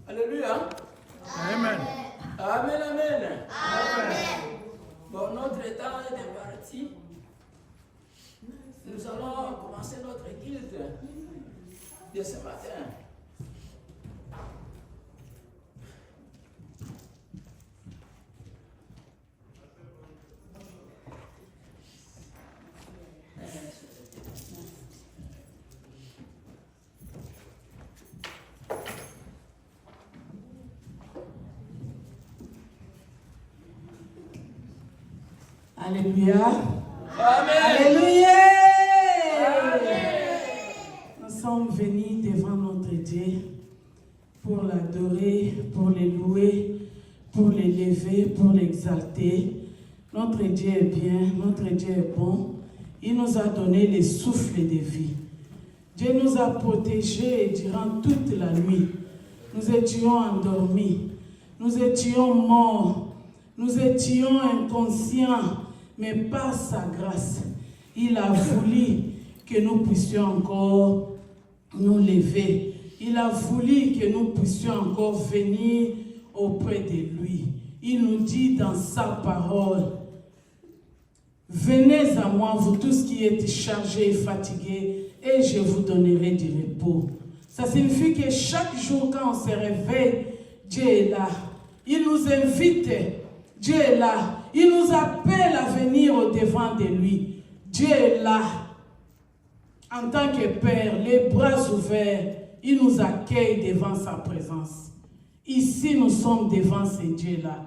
Alléluia. Amen. Amen, amen. Amen. Bon, notre temps est parti. Nous allons commencer notre culte de ce matin. Alléluia. Amen. Alléluia. Amen. Nous sommes venus devant notre Dieu pour l'adorer, pour le louer, pour l'élever, pour l'exalter. Notre Dieu est bien, notre Dieu est bon. Il nous a donné le souffle de vie. Dieu nous a protégés durant toute la nuit. Nous étions endormis, nous étions morts, nous étions inconscients. Mais par sa grâce, il a voulu que nous puissions encore nous lever. Il a voulu que nous puissions encore venir auprès de lui. Il nous dit dans sa parole, « Venez à moi, vous tous qui êtes chargés et fatigués, et je vous donnerai du repos. » Ça signifie que chaque jour quand on se réveille, Dieu est là. Il nous invite, Dieu est là. Il nous appelle à venir au-devant de lui. Dieu est là. En tant que Père, les bras ouverts, il nous accueille devant sa présence. Ici, nous sommes devant ce Dieu-là.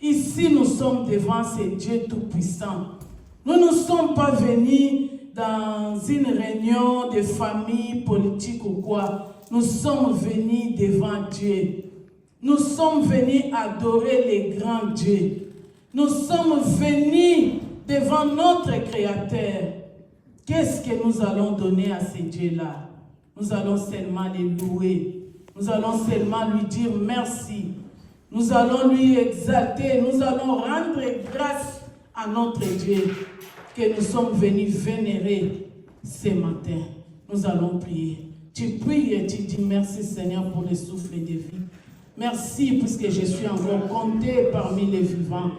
Ici, nous sommes devant ce Dieu tout-puissant. Nous ne sommes pas venus dans une réunion de famille politique ou quoi. Nous sommes venus devant Dieu. Nous sommes venus adorer les grands dieux. Nous sommes venus devant notre Créateur. Qu'est-ce que nous allons donner à ce Dieu-là? Nous allons seulement les louer. Nous allons seulement lui dire merci. Nous allons lui exalter. Nous allons rendre grâce à notre Dieu que nous sommes venus vénérer ce matin. Nous allons prier. Tu pries et tu dis merci Seigneur pour le souffle de vie. Merci puisque je suis encore compté parmi les vivants.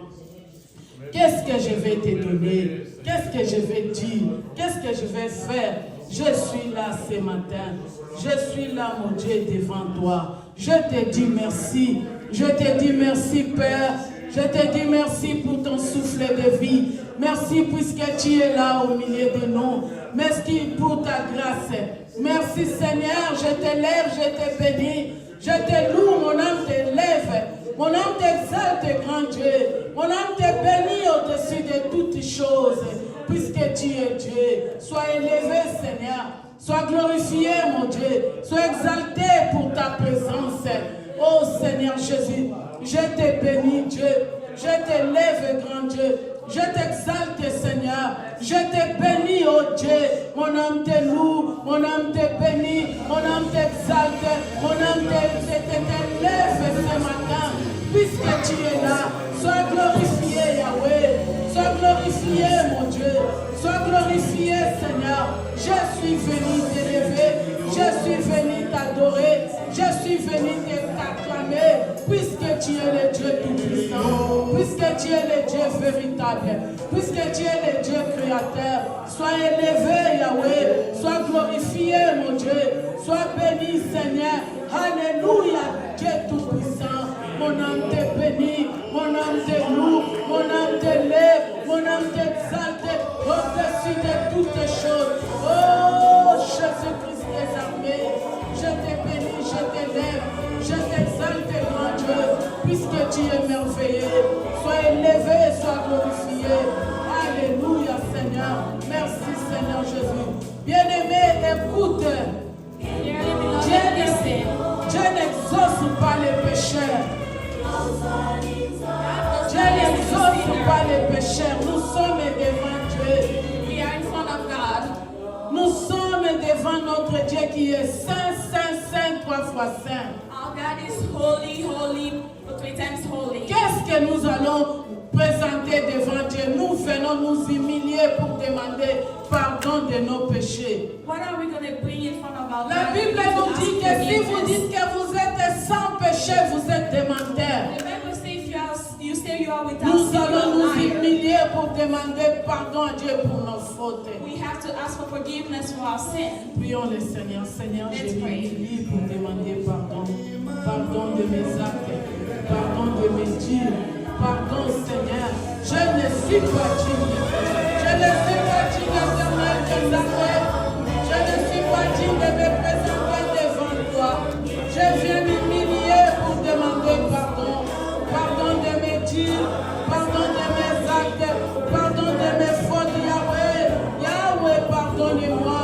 Qu'est-ce que je vais te donner? Qu'est-ce que je vais dire? Qu'est-ce que je vais faire? Je suis là ce matin. Je suis là, mon Dieu, devant toi. Je te dis merci. Je te dis merci, Père. Je te dis merci pour ton souffle de vie. Merci puisque tu es là au milieu de nous. Merci pour ta grâce. Merci, Seigneur. Je te lève, je te bénis. Je te loue, mon âme te lève. Mon âme t'exalte, grand Dieu. Mon âme te bénit au-dessus de toutes choses. Puisque tu es Dieu. Sois élevé, Seigneur. Sois glorifié, mon Dieu. Sois exalté pour ta présence. Oh Seigneur Jésus, je te bénis, Dieu. Je te lève, grand Dieu. Je t'exalte, Seigneur. Je te bénis, oh Dieu. Mon âme te loue, mon âme te bénit, mon âme t'exalte, mon âme te lève ce matin. Puisque tu es là, sois glorifié, Yahweh. Sois glorifié, mon Dieu. Sois glorifié, Seigneur. Je suis venu t'élever. Je suis venu t'adorer. Je suis venu t'acclamer. Puisque tu es le Dieu tout-puissant. Puisque tu es le Dieu véritable. Puisque tu es le Dieu créateur. Sois élevé, Yahweh. Sois glorifié, mon Dieu. Sois béni, Seigneur. Alléluia, Dieu tout-puissant. Mon âme te bénit, mon âme te loue, mon âme te lève, mon âme t'exalte au-dessus de toutes choses. Oh, Jésus-Christ des armées, je te bénis, je t'élève, je t'exalte, grand Dieu, puisque tu es merveilleux. Sois élevé, sois glorifié. Alléluia, Seigneur. Merci, Seigneur Jésus. Bien-aimé, écoute. Dieu n'exauce pas les pécheurs. Dieu n'exauce pas les pécheurs. Nous sommes devant Dieu. We are in front of God. Nous sommes devant notre Dieu qui est saint, saint, saint, 3 fois saint. Our God is holy, holy, 3 times holy. Qu'est-ce que nous allons présenter devant Dieu? Nous venons nous humilier pour demander pardon de nos péchés. What are we going to bring in front of our La God? Bible nous dit que si vous dites que vous êtes sans péché, démentaire. The Bible says if you say you are without Nous sin, you allons are nous a liar. humilier pour demander pardon à Dieu pour nos fautes. We have to ask for forgiveness for our sin. Prions le Seigneur. Seigneur, je Let's pray. m'humilie pour demander pardon. Pardon de mes actes. Pardon de mes dires. Pardon, Seigneur. Je ne suis pas digne. Je ne suis pas digne, éternel des armées. Je ne suis pas digne de me présenter devant toi. Je viens m'humilier pour demander pardon. Pardon de mes dires. Pardon de mes actes. Pardon de mes fautes, Yahweh. Yahweh, pardonnez-moi.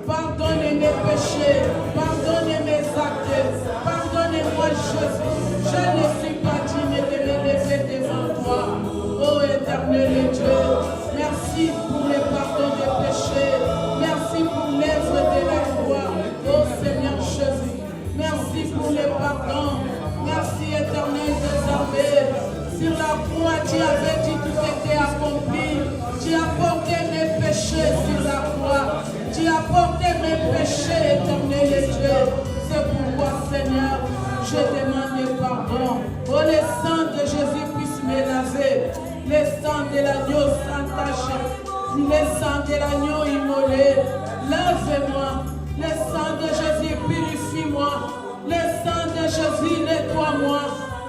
Pardonnez mes péchés. Pardonnez mes actes. Pardonnez-moi, Jésus. Je ne suis pas digne de me lever devant toi. Ô éternel Dieu, merci pour le pardon des péchés. Merci pour l'œuvre de la croix. Ô Seigneur Jésus, merci pour le pardon. Merci éternel des armées. Sur la croix, tu avais dit tout était accompli. Tu as porté mes péchés sur la croix. Tu as porté mes péchés, éternel Dieu. C'est pourquoi, Seigneur, je demande pardon. Oh, le sang de Jésus puisse me laver. Le sang de l'agneau sans tache. Le sang de l'agneau immolé. Lave-moi. Le sang de Jésus purifie-moi. Le sang de Jésus nettoie-moi.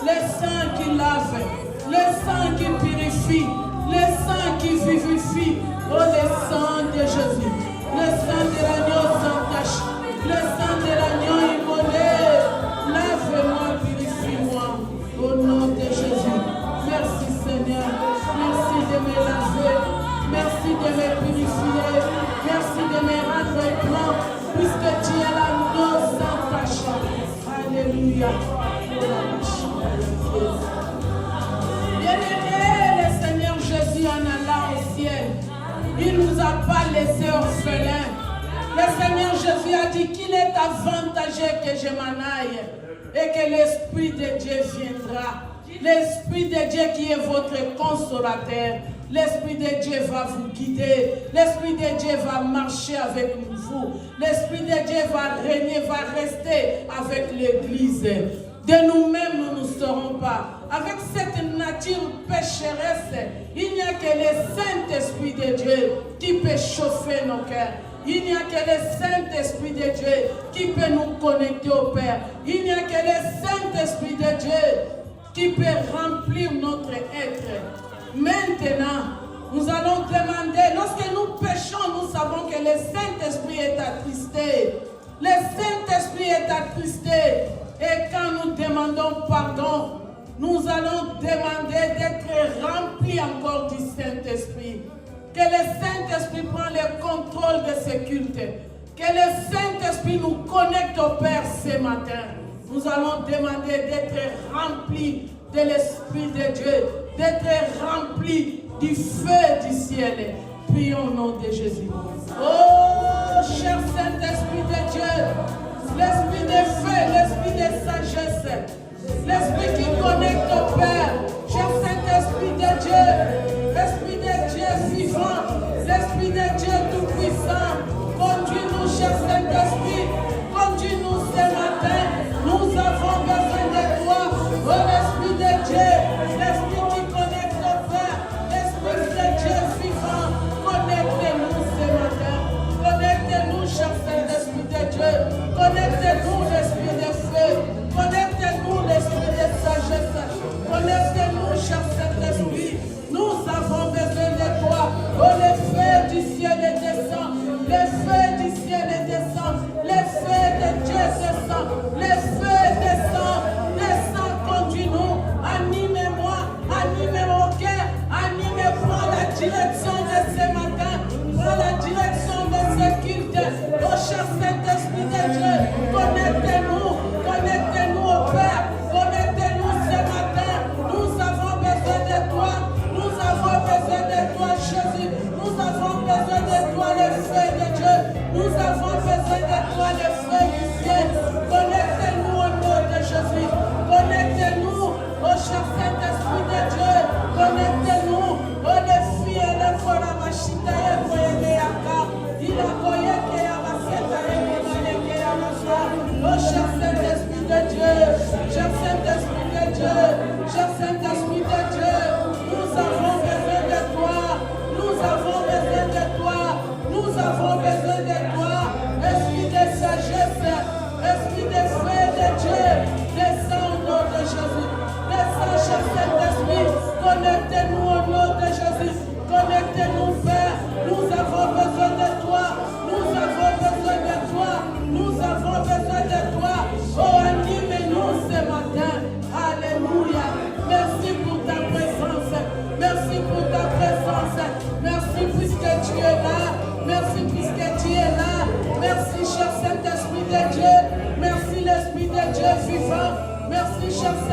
Le sang qui lave. Le sang qui purifie. Le sang qui vivifie. Oh, le sang de Jésus. Le sang de l'agneau sans tache. Le sang de l'agneau immolé. Lave-moi, purifie-moi. Au nom de Jésus. Merci Seigneur. Merci de me laver. Merci de me purifier. Merci de me rendre blanc. Puisque tu es l'agneau sans tache. Alléluia. Bien-aimé, le Seigneur Jésus en allant au ciel, il ne nous a pas laissés orphelins. Le Seigneur Jésus a dit qu'il est avantageux que je m'en aille et que l'Esprit de Dieu viendra. L'Esprit de Dieu qui est votre consolateur. L'Esprit de Dieu va vous guider. L'Esprit de Dieu va marcher avec vous. L'Esprit de Dieu va régner, va rester avec l'Église. De nous-mêmes, nous ne serons pas. Avec cette nature pécheresse, il n'y a que le Saint-Esprit de Dieu qui peut chauffer nos cœurs. Il n'y a que le Saint-Esprit de Dieu qui peut nous connecter au Père. Il n'y a que le Saint-Esprit de Dieu qui peut remplir notre être. Maintenant, nous allons demander, lorsque nous péchons, nous savons que le Saint-Esprit est attristé. Le Saint-Esprit est attristé. Et quand nous demandons pardon, nous allons demander d'être remplis encore du Saint-Esprit. Que le Saint-Esprit prenne le contrôle de ce culte. Que le Saint-Esprit nous connecte au Père ce matin. Nous allons demander d'être remplis de l'Esprit de Dieu, d'être remplis du feu du ciel. Prions au nom de Jésus. Oh, cher Saint-Esprit de Dieu, l'Esprit de feu, l'Esprit de sagesse, l'Esprit qui connecte au Père, cher Saint-Esprit de Dieu, l'Esprit de Dieu vivant, l'Esprit de Dieu tout-puissant, conduis-nous, cher Saint-Esprit, conduis-nous ce matin, nous avons besoin de toi, oh l'Esprit de Dieu, l'Esprit qui connecte au Père, l'Esprit de Dieu vivant, connectez-nous ce matin, connectez-nous, cher Saint-Esprit de Dieu, connectez-nous l'Esprit de feu, connectez-nous l'Esprit de sagesse,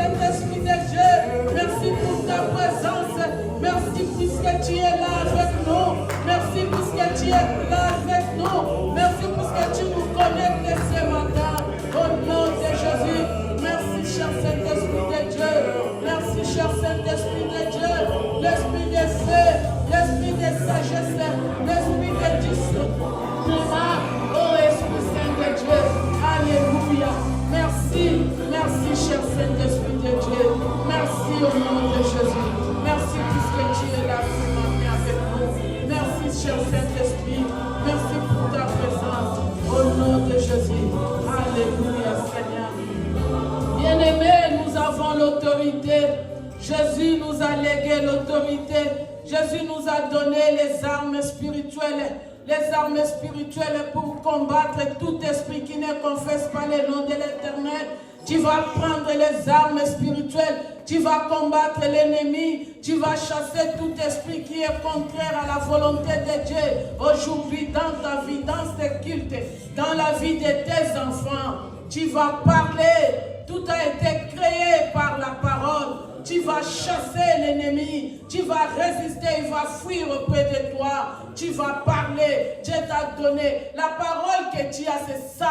Saint-Esprit de Dieu. Merci pour ta présence. Merci puisque tu es là avec nous. Merci puisque tu es là avec nous. Merci puisque tu nous connectes ce matin. Au nom de Jésus. Merci, cher Saint-Esprit de Dieu. Merci, cher Saint-Esprit de Dieu. L'esprit de feu, l'esprit de sagesse, l'esprit de discernement. Oh, Esprit Saint de Dieu. Alléluia. Merci, merci, cher Saint-Esprit de Dieu. Merci au nom de Jésus. Merci puisque tu es là pour m'amener avec nous. Merci, cher Saint-Esprit. Merci pour ta présence. Au nom de Jésus. Alléluia, Seigneur. Bien-aimés, nous avons l'autorité. Jésus nous a légué l'autorité. Jésus nous a donné les armes spirituelles. Les armes spirituelles pour combattre tout esprit qui ne confesse pas le nom de l'Éternel. Tu vas prendre les armes spirituelles. Tu vas combattre l'ennemi. Tu vas chasser tout esprit qui est contraire à la volonté de Dieu. Aujourd'hui, dans ta vie, dans ce culte, dans la vie de tes enfants, tu vas parler. Tout a été créé par la parole. Tu vas chasser l'ennemi. Tu vas résister. Il va fuir auprès de toi. Tu vas parler. Dieu t'a donné. La parole que tu as, c'est ça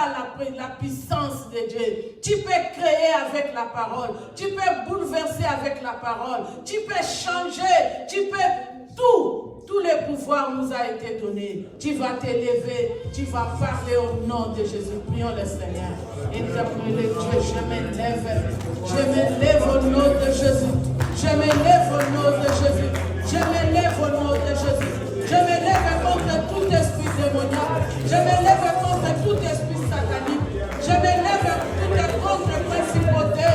la puissance de Dieu. Tu peux créer avec la parole. Tu peux bouleverser avec la parole. Tu peux changer. Tu peux tout. Tous les pouvoirs nous a été donnés. Tu vas t'élever. Tu vas parler au nom de Jésus. Prions le Seigneur. Éternel Dieu, je m'élève. Je m'élève au nom de Jésus. Je m'élève au nom de Jésus. Je m'élève au nom de Jésus. Je m'élève contre tout esprit démoniaque. Je m'élève contre tout esprit satanique. Je m'élève contre principauté.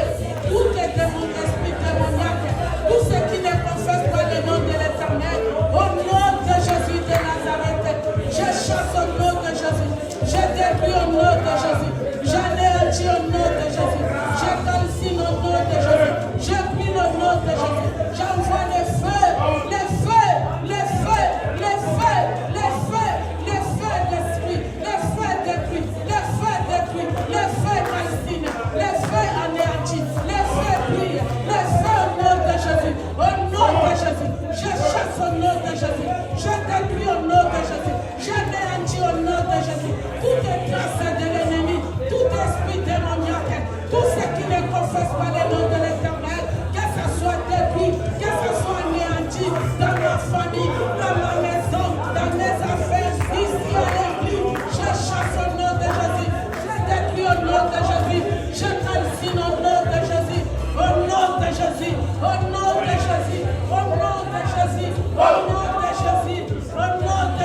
Tout esprit démoniaque. Tout ce qui ne confesse pas le nom de l'Éternel. Au nom de Jésus de Nazareth. Je chasse au nom de Jésus. Je détruis au nom de Jésus. J'anéantis au nom de Jésus. Je calcine au nom de Jésus. Je prie au nom de Jésus. J'envoie les feux, les feux, les feux, les feux, les feux, les feux d'esprit, les feux détruits, les feux détruits, les feux calcinent, les feux anéantis, les feux brillent, les feux au nom de Jésus. Au nom de Jésus. Je chasse au nom de Jésus. Je détruis au nom de Jésus. J'anéantis au nom de Jésus. Toute trace de l'ennemi, tout esprit démoniaque, tout ce qui ne confesse pas le nom de l'Éternel, que ce soit détruit, que ce soit anéanti dans ma famille, dans ma maison, dans mes affaires, ici à l'église. Je chasse au nom de Jésus. Je détruis au nom de Jésus. Je calcine au nom de Jésus. Au nom de Jésus. Au nom de Jésus. Au nom de Jésus. Au nom de Jésus. Au nom de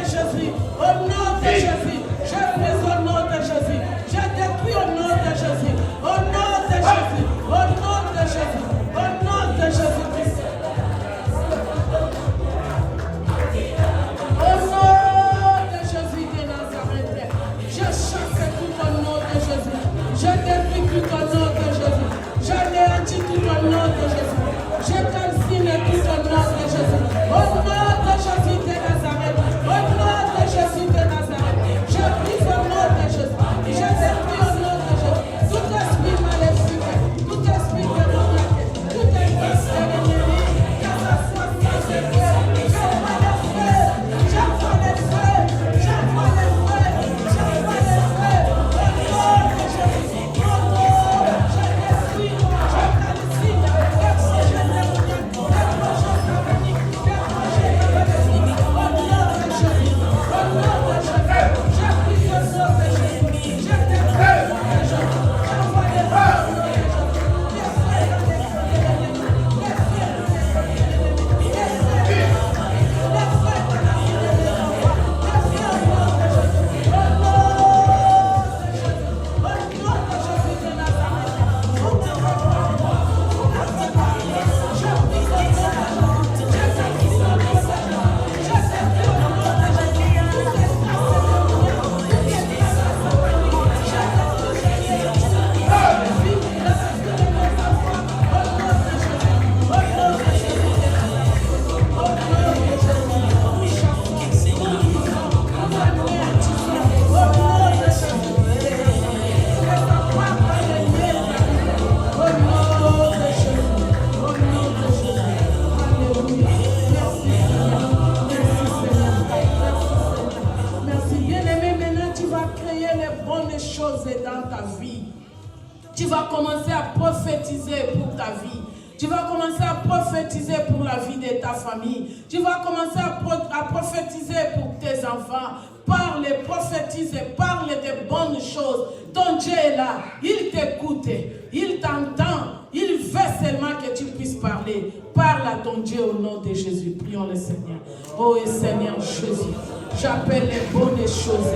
vas commencer à prophétiser pour ta vie. Tu vas commencer à prophétiser pour la vie de ta famille. Tu vas commencer à prophétiser pour tes enfants. Parle, prophétise, parle de bonnes choses. Ton Dieu est là. Il t'écoute. Il t'entend. Il veut seulement que tu puisses parler. Parle à ton Dieu au nom de Jésus. Prions le Seigneur. Oh Seigneur Jésus, j'appelle les bonnes choses.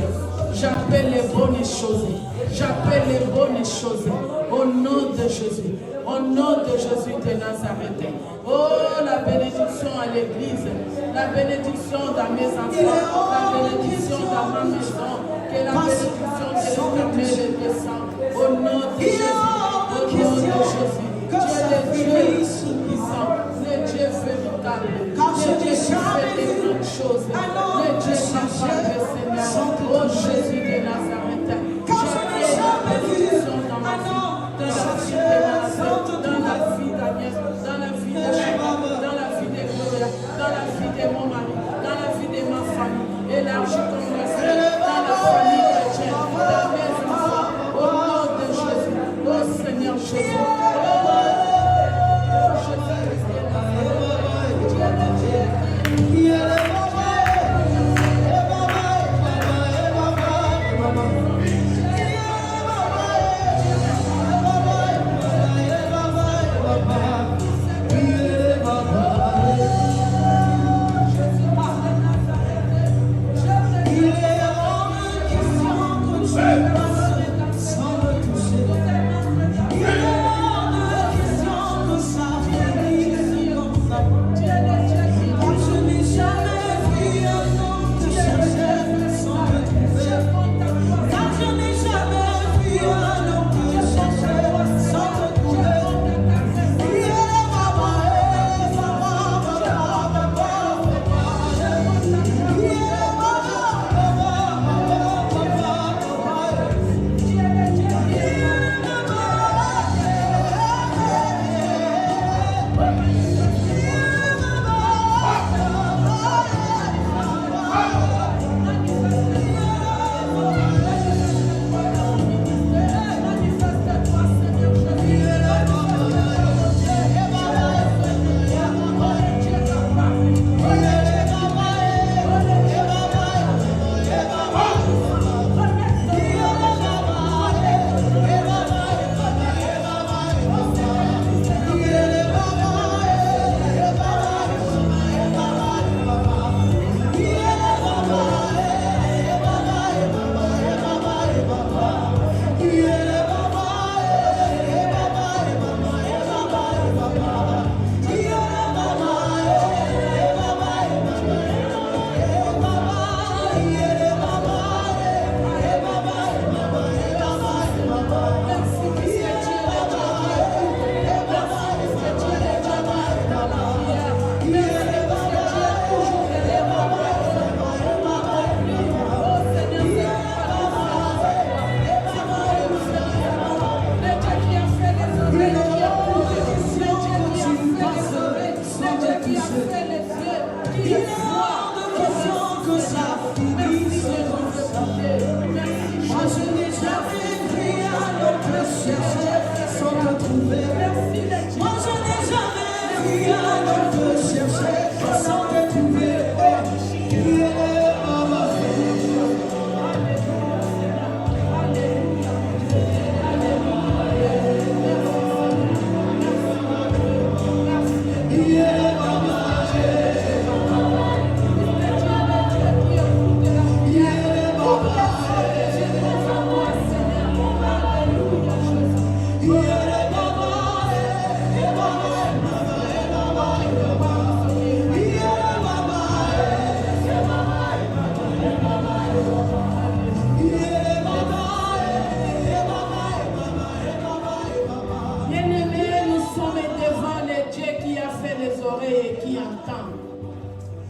J'appelle les bonnes choses. J'appelle les bonnes choses. Au nom de Jésus. Au nom de Jésus de Nazareth. Oh, la bénédiction à l'église. La bénédiction dans mes enfants. La bénédiction dans ma maison. Que la bénédiction de l'Éternel descende. Au nom de Jésus. Au nom de Jésus. Tu es le Dieu puissant. Le Dieu véritable. Le Dieu qui fait des grandes choses. Le Dieu capable, Seigneur. Oh Jésus de Nazareth. Je la bénédiction dans ma vie. Dans la vie d'Agnès, dans la vie de Chérie, dans la vie de Gloria, dans la vie de mon mari, dans la vie de ma famille, élargis ton respect dans la famille chrétienne, dans mes enfants, au nom de Jésus, oh Seigneur Jésus,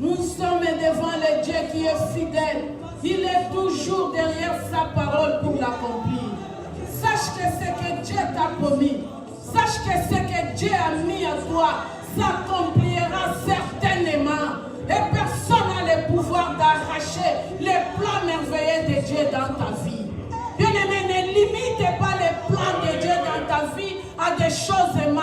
Nous sommes devant le Dieu qui est fidèle. Il est toujours derrière sa parole pour l'accomplir. Sache que ce que Dieu t'a promis, sache que ce que Dieu a mis à toi s'accomplira certainement. Et personne n'a le pouvoir d'arracher les plans merveilleux de Dieu dans ta vie. Bien-aimé, ne limite pas les plans de Dieu dans ta vie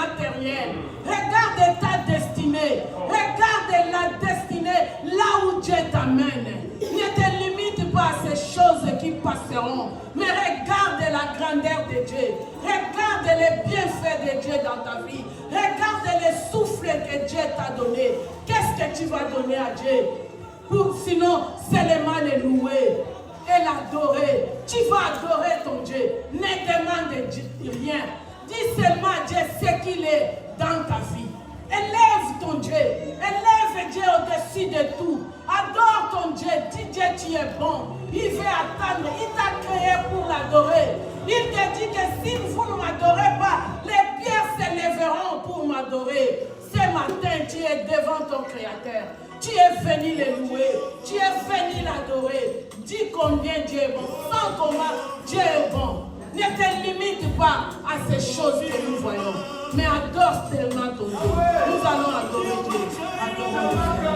matériel. Regarde ta destinée. Regarde la destinée là où Dieu t'amène. Ne te limite pas à ces choses qui passeront, mais regarde la grandeur de Dieu. Regarde les bienfaits de Dieu dans ta vie. Regarde les souffles que Dieu t'a donné. Qu'est-ce que tu vas donner à Dieu? Sinon, seulement le louer et l'adorer. Tu vas adorer ton Dieu. Ne demande rien. Dis seulement à Dieu ce qu'il est dans ta vie. Élève ton Dieu. Élève Dieu au-dessus de tout. Adore ton Dieu. Dis Dieu, tu es bon. Il veut attendre. Il t'a créé pour l'adorer. Il te dit que si vous ne m'adorez pas, les pierres s'élèveront pour m'adorer. Ce matin, tu es devant ton Créateur. Tu es venu le louer. Tu es venu l'adorer. Dis combien Dieu est bon. Sans comment Dieu est bon. Ne te limite pas à ces choses que nous voyons. Mais adore tellement ton Dieu. Nous allons adorer Dieu. Adorons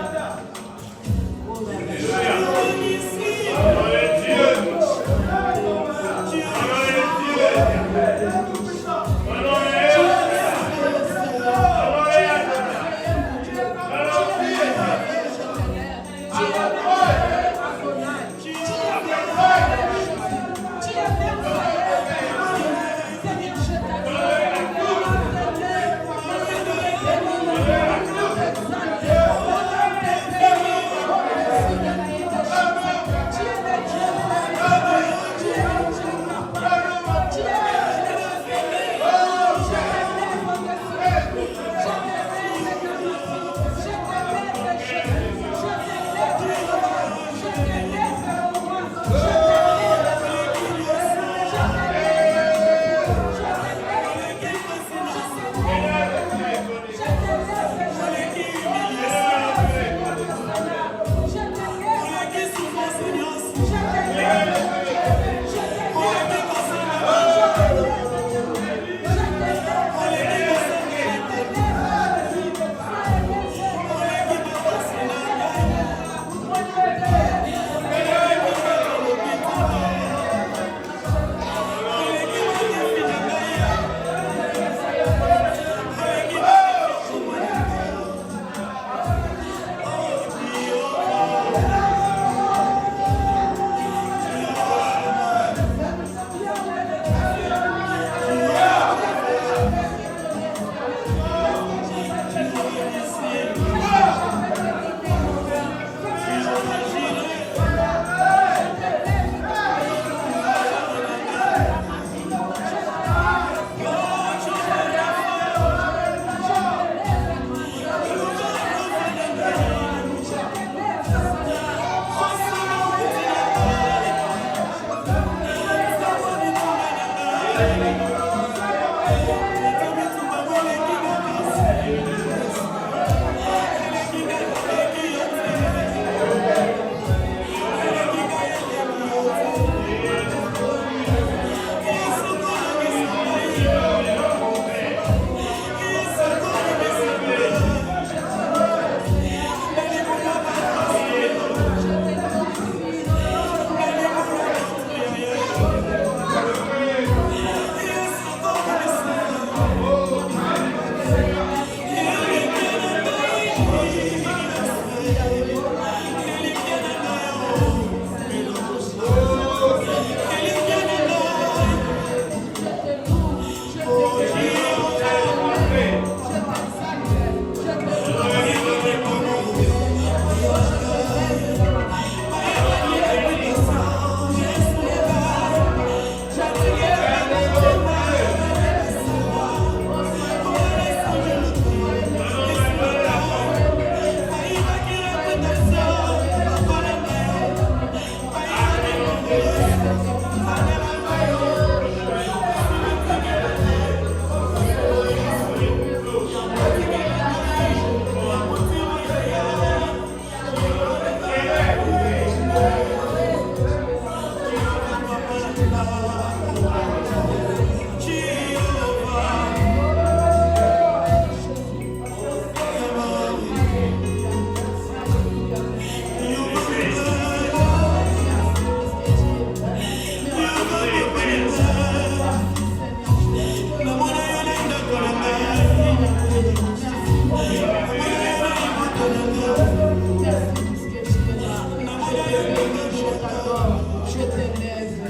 Je t'élève.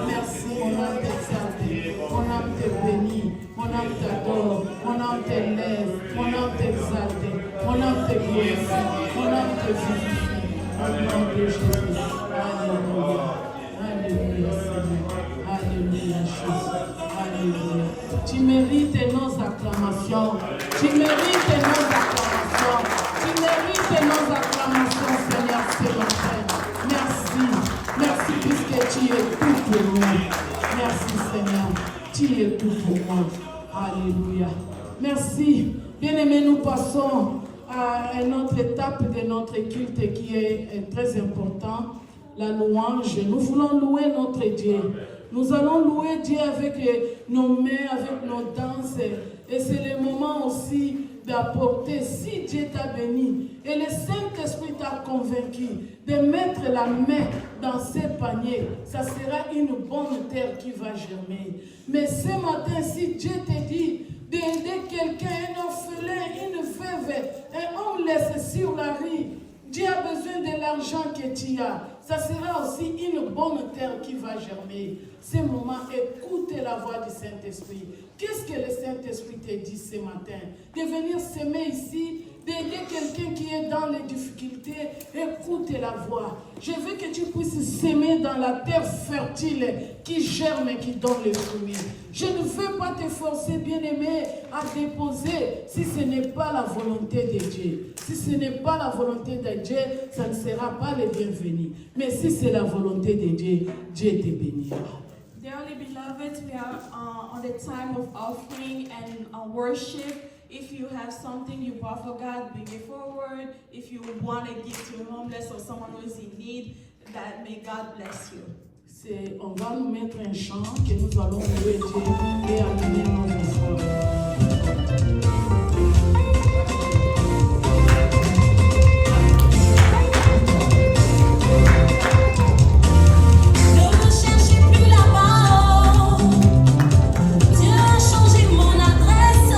Merci, mon âme t'exalte. Mon âme te bénit. Mon âme t'adore. Mon âme t'élève. Mon âme t'exalte. Mon âme te glorifie. Mon âme te vivifie. Au nom de Jésus. Alléluia. Alléluia, Seigneur. Alléluia, Jésus. Alléluia. Tu mérites nos acclamations. Tu mérites nos acclamations. Tu mérites nos acclamations, Seigneur, ce matin. Merci. Merci puisque tu es tout pour moi. Merci, Seigneur. Tu es tout pour moi. Alléluia. Merci. Bien-aimés, nous passons à une autre étape de notre culte qui est très important, la louange. Nous voulons louer notre Dieu. Nous allons louer Dieu avec nos mains, avec nos danses. Et c'est le moment aussi d'apporter, si Dieu t'a béni et le Saint-Esprit t'a convaincu de mettre la main dans ces paniers, ça sera une bonne terre qui va germer. Mais ce matin, si Dieu te dit d'aider quelqu'un, un orphelin, une veuve, un homme laissé sur la rue, Dieu a besoin de l'argent que tu as. Ça sera aussi une bonne terre qui va germer. Ce moment, écoutez la voix du Saint-Esprit. Qu'est-ce que le Saint-Esprit te dit ce matin? De venir s'aimer ici, d'aider quelqu'un qui est dans les difficultés. Écoutez la voix. Je veux que tu puisses s'aimer dans la terre fertile qui germe et qui donne les fruits. Je ne veux pas te forcer, bien-aimé, à déposer si ce n'est pas la volonté de Dieu. Si ce n'est pas la volonté de Dieu, ça ne sera pas le bienvenu. Mais si c'est la volonté de Dieu, Dieu te bénira. Dearly beloved, we are on the time of offering and worship. If you have something you brought for God, bring it forward. If you want to give to a homeless or someone who is in need, that may God bless you. On va nous mettre un chant que nous allons louer Dieu et amener nos enfants. Changez mon adresse.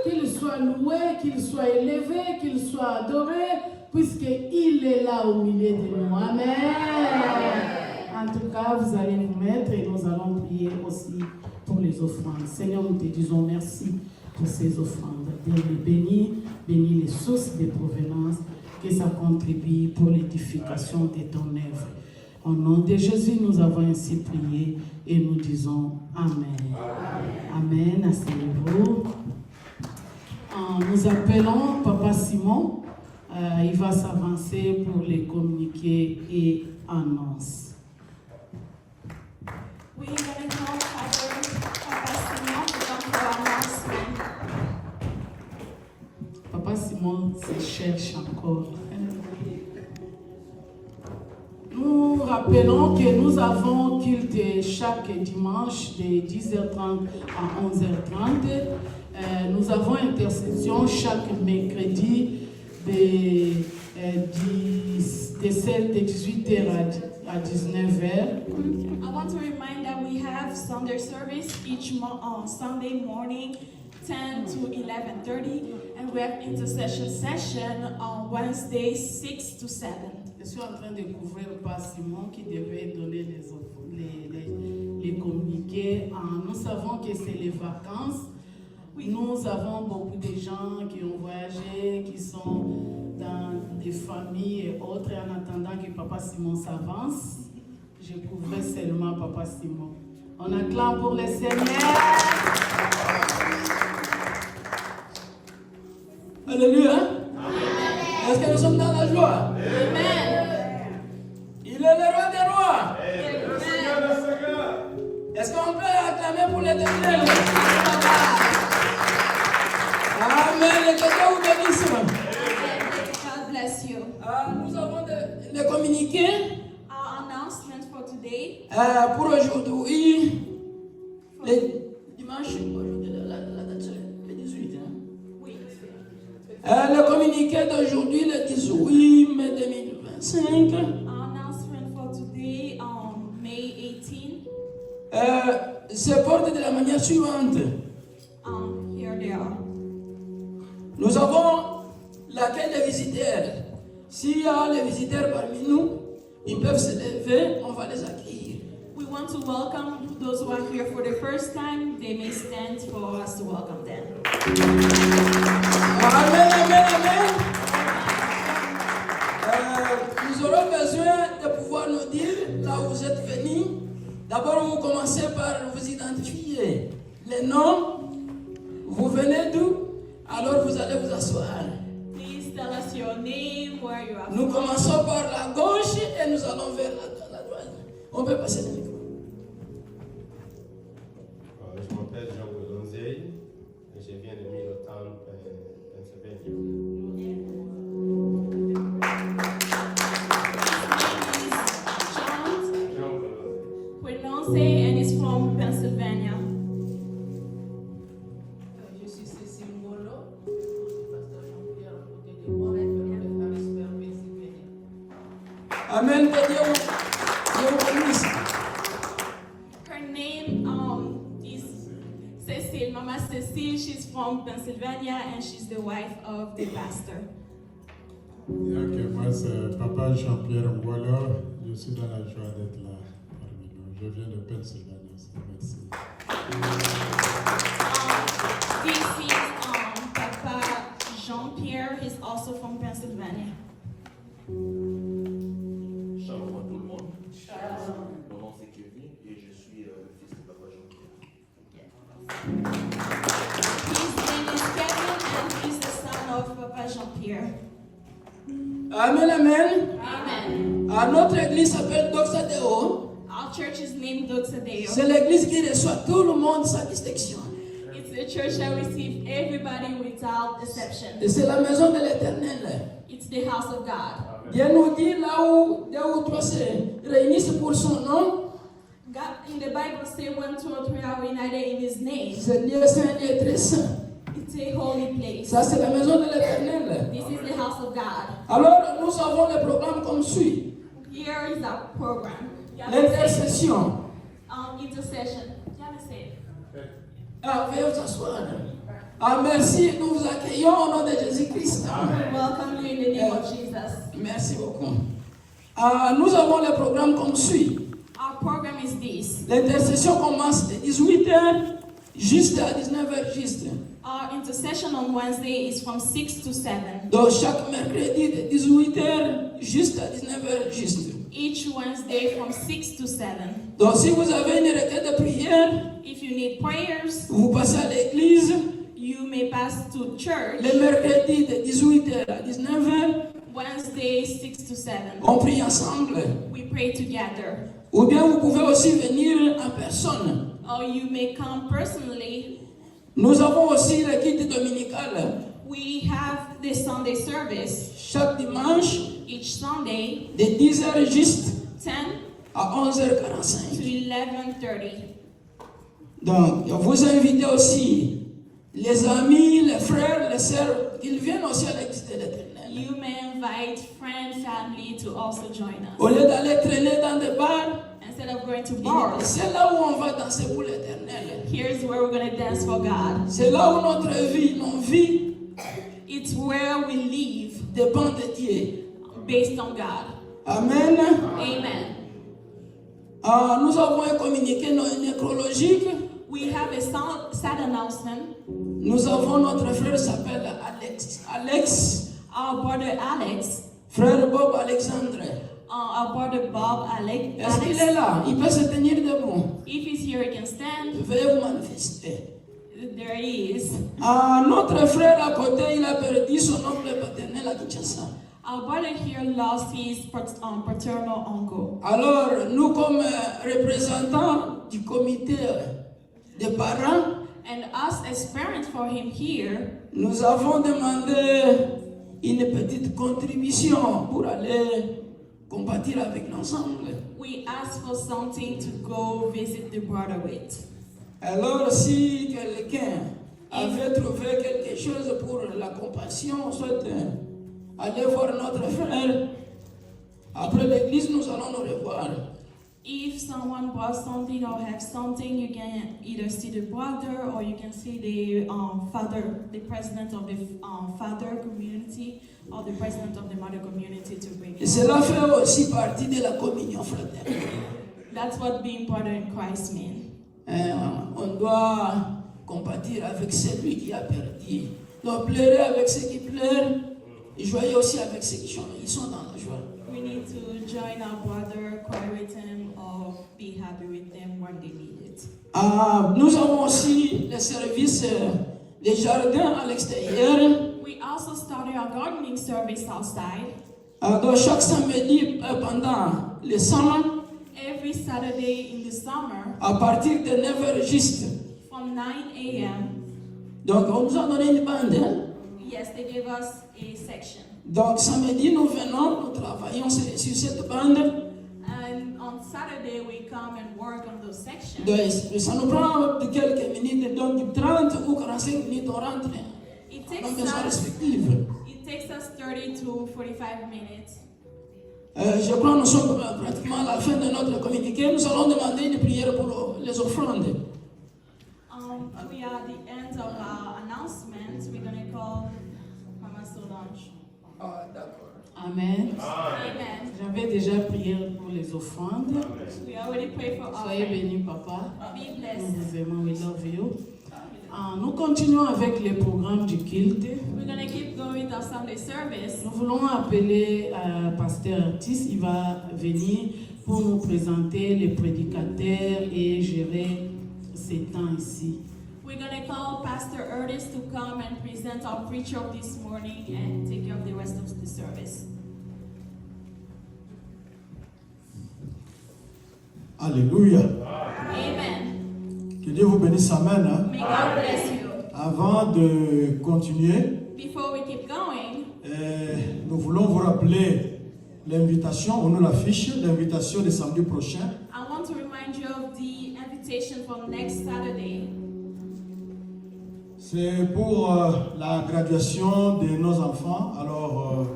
Qu'il soit loué, qu'il soit élevé, qu'il soit adoré, puisqu'il est là au milieu de nous. Amen. En tout cas, vous allez vous mettre et nous allons prier aussi pour les offrandes. Seigneur, nous te disons merci pour ces offrandes. Bénis les sources de provenance, que ça contribue pour l'édification de ton œuvre. Au nom de Jésus, nous avons ainsi prié et nous disons Amen. Amen. Asseyez-vous. Nous appelons Papa Simon. Il va s'avancer pour les communiquer et annonces. We're going to call Papa Simon to come for announcement. Papa Simon se cherche encore. Nous rappelons que nous avons culte chaque dimanche de 10h30 à 11h30. Nous avons intercession chaque mercredi de 18h à 19h. I want to remind that we have Sunday service each Sunday morning, 10 to 11:30, and we have intercession session on Wednesday, 6 to 7. Je suis en train de couvrir par Simon qui devait donner les communiqués. Nous savons que c'est les vacances. Nous avons beaucoup de gens qui ont voyagé, qui sont dans des familles et autres. Et en attendant que Papa Simon s'avance, je couvrais seulement Papa Simon. On acclame pour le Seigneur. Alléluia. Est-ce que nous sommes dans la joie? Amen. Il est le roi des rois. Amen. Est-ce qu'on peut acclamer pour l'Éternel? Amen. L'Éternel vous bénisse. God bless you. Nous avons des communiqués Our announcement for today. pour aujourd'hui. Le dimanche, aujourd'hui, la date c'est le 18. Oui. Le communiqué d'aujourd'hui, le 18 mai 2025. Our announcement for today on May 18. Se porte de la manière suivante. Here they are. Nous avons l'accueil des visiteurs. S'il y a les visiteurs parmi nous, ils peuvent se lever, on va les accueillir. We want to welcome those who are here for the first time. They may stand for us to welcome them. Amen, amen, amen. Nous aurons besoin de pouvoir nous dire là où vous êtes venus. D'abord, vous commencez par vous identifier. Les noms, vous venez d'où? Alors vous allez vous asseoir. Please tell us your name, where you are Nous from. commençons par la gauche et nous allons vers la droite. On peut passer le micro. Je m'appelle Jean Golonzeil et je viens de Middletown, Pennsylvania. Jean Golonzeil. Quinonce and is from Pennsylvania. Je suis Cécile Molo, pasteur Jean-Pierre à côté de moi, référent de Harrisburg, Pennsylvania. Amen. Que Dieu vous bénisse. Her name is Cecile, Mama Cecile. She's from Pennsylvania and she's the wife of the pastor. Ok, moi c'est Papa Jean-Pierre Ngwala. Je suis dans la joie d'être là parmi nous. Je viens de Pennsylvanie. Merci. This is Papa Jean-Pierre. He's also from Pennsylvania. Shalom à tout le monde. Mon nom c'est Kevin et je suis le fils de Papa Jean-Pierre. His name is Kevin and he's the son of Papa Jean-Pierre. Amen, amen. Amen. Notre église s'appelle Doxadeo. Our church is named Doxadeo. C'est l'église qui reçoit tout le monde sans distinction. It's a church that receives everybody without exception. Et c'est la maison de l'Éternel. It's the house of God. Dieu nous dit là où deux ou trois se réunissent pour son nom, God in the Bible say 1, 2, or 3 are united in His name. ce lieu c'est un lieu très saint. It's a holy place. Ça c'est la maison de l'Éternel. This is the house of God. Alors nous avons le programme comme suit. Here is our program. L'intercession. Intercession. Y'all say it. Ah, veuillez vous asseoir. Ah, merci. Nous vous accueillons au nom de Jésus-Christ. We welcome you in the name of Jesus. Merci beaucoup. Ah, nous avons le programme comme suit. Our program is this. L'intercession commence de 18h juste à 19h juste. Our intercession on Wednesday is from 6 to 7. Donc chaque mercredi de 18h juste à 19h juste. Each Wednesday from 6 to 7. Donc si vous avez une requête de prière, If you need prayers, vous passez à l'église you may pass to church. le mercredi de 18h à 19h. Wednesday 6 to 7. On prie ensemble. We pray together. Ou bien vous pouvez aussi venir en personne. Or you may come personally. Nous avons aussi le culte dominical. We have the Sunday service Chaque dimanche each Sunday, de 10h juste 10 à to 11h45. 11:30. Donc, vous invitez aussi les amis, les frères, les sœurs, qu'ils viennent aussi à l'église de l'Éternel. You may invite friends, family to also join Au us. lieu d'aller traîner dans des bars, Instead of going to bars, c'est là où on va danser pour l'Éternel. here's where we're going to dance for God. C'est là où notre vie, nos vies, It's where we live dépend de Dieu. based on God. Amen. Amen. Ah, nous avons un communiqué nécrologique. We have a sad announcement. Nous avons notre frère s'appelle Alex. Alex, Our brother Alex, frère Bob Alexandre. our brother Bob Alex, Est-ce qu'il est là? Il peut se tenir debout. if he's here, he can stand. Veuillez vous manifester. There he is. Ah, notre frère à côté, il a perdu son oncle paternel à Kinshasa. Our brother here lost his paternal uncle. Alors, nous comme représentants du comité des parents, And us as parents for him here, nous avons demandé une petite contribution pour aller compatir avec l'ensemble. we asked for something to go visit the brother with. Alors, si quelqu'un avait trouvé quelque chose pour la compassion, soit aller voir notre frère. Après l'église, nous allons nous revoir. If someone brought something or have something, you can either see the brother or you can see the father, the president of the father community or the president of the mother community to bring Et it. cela fait aussi partie de la communion fraternelle. That's what being brother in Christ means. On doit compatir avec celui qui a perdu. Donc pleurer avec ceux qui pleurent et joyer aussi avec ceux qui chantent. Ils sont dans la joie. We need to join our brother, cry with him, or be happy with them when they need it. Nous avons aussi les services des jardins à l'extérieur. We also started our gardening service outside. Donc chaque samedi pendant le summer, Every Saturday in the summer, à partir de 9h juste. from 9 a.m. Donc on nous a donné une bande. Hein? Yes, they gave us a section. Donc samedi nous venons, nous travaillons sur cette bande. And on Saturday, we come and work on those sections. Donc, ça nous prend de quelques minutes, donc 30 ou 45 minutes, on rentre It dans nos takes maisons us, respectives. it takes us 30 to 45 minutes. Je crois que nous sommes pratiquement à la fin de notre communiqué. Nous allons demander une prière pour les offrandes. We are at the end of our announcements. We're going to call Mama Solange. Ah, d'accord. Amen. Amen. J'avais déjà prié pour les offrandes. We already prayed for Soyez offering. bénis, papa. Be Nous blessed. vous aimons, we love you. Nous continuons avec les programmes du culte. We're going to keep going with our Sunday service. Nous voulons appeler Pasteur Artis. Il va venir pour nous présenter les prédicateurs et gérer ces temps ici. We're going to call Pastor Ernest to come and present our preacher of this morning and take care of the rest of the service. Alléluia. Amen. Que Dieu vous bénisse. Amen. Hein. May God bless you. Avant de continuer, Before we keep going, nous voulons vous rappeler l'invitation, on nous l'affiche, l'invitation de samedi prochain. I want to remind you of the invitation for next Saturday. C'est pour la graduation de nos enfants. Alors,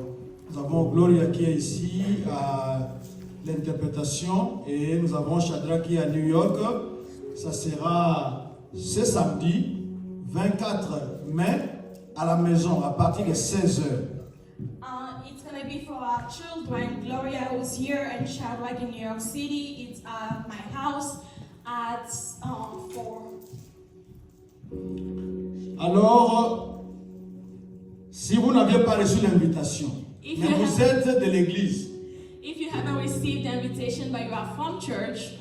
nous avons Gloria qui est ici, l'interprétation et nous avons Shadrach qui est à New York. Ça sera ce samedi 24 mai à la maison à partir de 16h. It's going to be for our children. Gloria was here and Shadrach in New York City. It's at my house at 4. Alors, si vous n'aviez pas reçu l'invitation, mais vous êtes de l'église, If you haven't received the invitation but you are from church,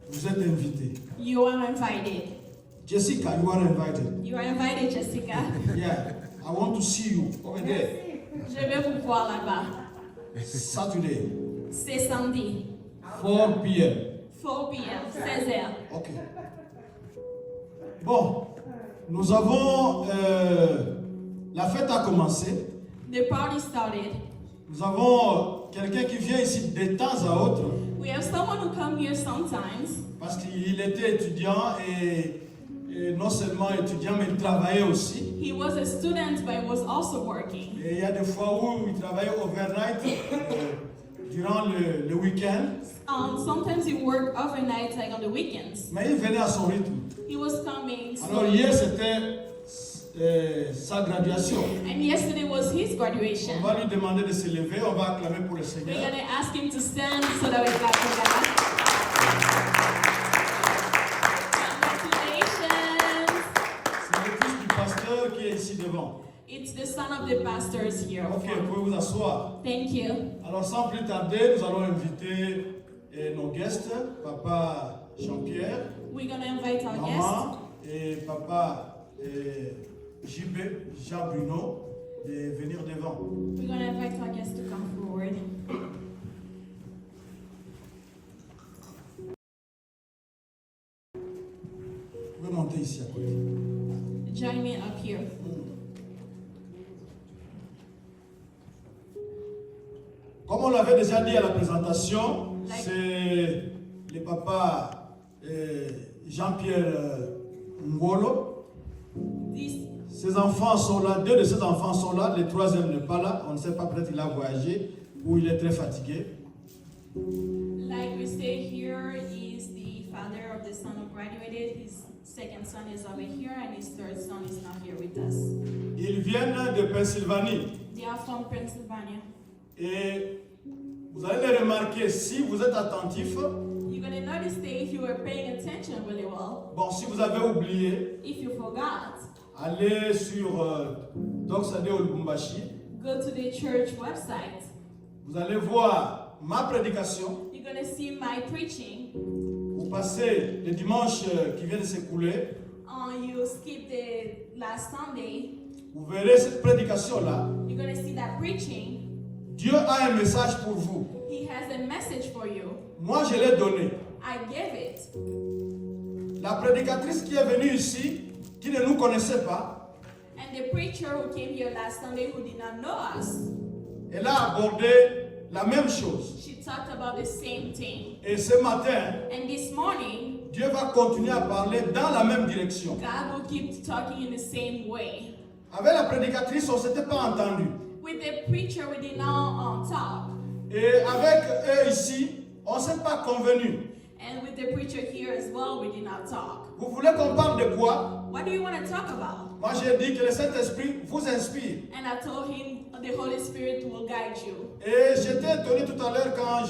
vous êtes invité. you are invited. Jessica, you are invited. You are invited, Jessica. Yeah, I want to see you over there. Je vais vous voir là-bas. Saturday, C'est samedi, 4 p.m. 4 p.m., 16h. Ok. Bon, nous avons la fête a commencé. The party started. Nous avons quelqu'un qui vient ici de temps à autre We have someone who come here sometimes parce qu'il était étudiant et non seulement étudiant mais il travaillait aussi. he was a student but he was also working. Et il y a des fois où il travaillait overnight durant le week-end. Sometimes he worked overnight, like on the weekends. Mais il venait à son rythme. He was coming. Alors hier c'était sa graduation. And yesterday was his graduation. On va lui demander de se lever, on va acclamer pour le We're Seigneur. going to ask him to stand so that we can clap for God. Congratulations. C'est le fils du pasteur qui est ici devant. It's the son of the pastors here. Ok, vous pouvez vous asseoir. Thank you. Alors sans plus tarder, nous allons inviter nos guests, Papa Jean-Pierre, We're going to invite our guest. Maman et Papa JB, Jean Bruno, de venir devant. We're going to invite our guest to come forward. Vous pouvez monter ici à côté. Join me up here. Comme on l'avait déjà dit à la présentation, c'est le papa Jean-Pierre Ngolo. Ses enfants sont là, 2 de ses enfants sont là, le 3e n'est pas là, on ne sait pas, peut-être il a voyagé ou il est très fatigué. Like we say here, is the father of the son who graduated. His second son is over here, and his third son is not here with us. Ils viennent de Pennsylvanie. They are from Pennsylvania. Et vous allez le remarquer, si vous êtes attentif, You're going to notice that if you were paying attention really well, bon, si vous avez oublié, if you forgot, allez sur Doxade Olubumbashi, go to the church website. vous allez voir ma prédication. You're going to see my preaching. Vous passez le dimanche qui vient de s'écouler, You skip the last Sunday. vous verrez cette prédication-là. You're going to see that preaching. Dieu a un message pour vous. He has a message for you. Moi, je l'ai donné. I gave it. La prédicatrice qui est venue ici, qui ne nous connaissait pas, And the preacher who came here last Sunday who did not know us, elle a abordé la même chose. she talked about the same thing. Et ce matin, And this morning, Dieu va continuer à parler dans la même direction. God will keep talking in the same way. Avec la prédicatrice, on ne s'était pas entendu. With the preacher, we did not talk. Et avec eux ici, on ne s'est pas convenu. And with the preacher here as well, we did not talk. Vous voulez qu'on parle de quoi? What do you want to talk about? Moi, j'ai dit que le Saint-Esprit vous inspire. And I told him the Holy Spirit will guide you. Et j'étais étonné tout à l'heure quand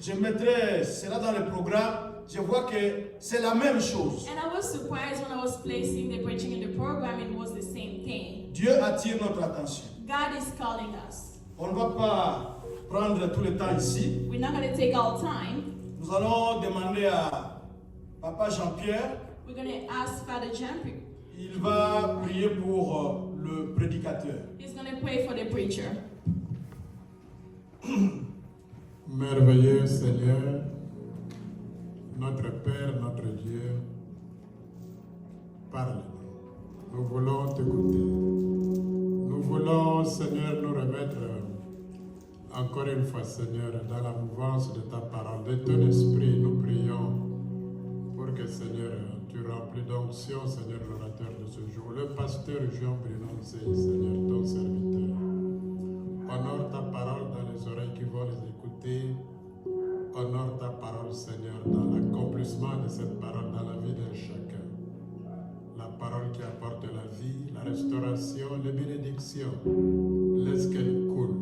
je mettrai cela dans le programme. Je vois que c'est la même chose. And I was surprised when I was placing the preaching in the program, it was the same thing. Dieu attire notre attention. God is calling us. On ne va pas prendre tout le temps ici. We're not going to take our time. Nous allons demander à Papa Jean-Pierre. We're going to ask Father Jean-Pierre. Il va prier pour le prédicateur. He's going to pray for the preacher. Merveilleux Seigneur, notre Père, notre Dieu, parle-nous. Nous voulons t'écouter. Nous voulons, Seigneur, nous remettre encore une fois, Seigneur, dans la mouvance de ta parole, de ton esprit. Nous prions pour que, Seigneur, tu remplis d'onction, Seigneur, l'orateur de ce jour, le pasteur Jean Bruno, Seigneur, ton serviteur. Honore ta parole dans les oreilles qui vont les écouter. Honore ta parole, Seigneur, dans l'accomplissement de cette parole dans la vie de chacun. La parole qui apporte la vie, la restauration, les bénédictions. Laisse qu'elle coule.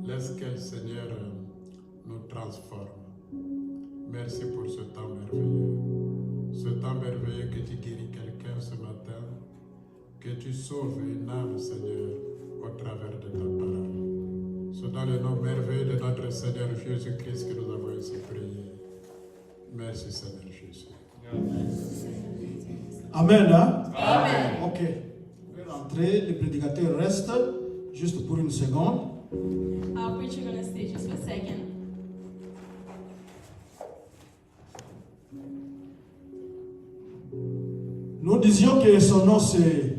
Laisse qu'elle, Seigneur, nous transforme. Merci pour ce temps merveilleux. Ce temps merveilleux que tu guéris quelqu'un ce matin, que tu sauves une âme, Seigneur, au travers de ta parole. C'est dans le nom merveilleux de notre Seigneur Jésus-Christ que nous avons ainsi prié. Merci, Seigneur Jésus. Amen. Hein? Amen. Ok. Vous pouvez rentrer. Le prédicateur reste juste pour une seconde. Our preacher gonna stay just for a second. Nous disions que son nom c'est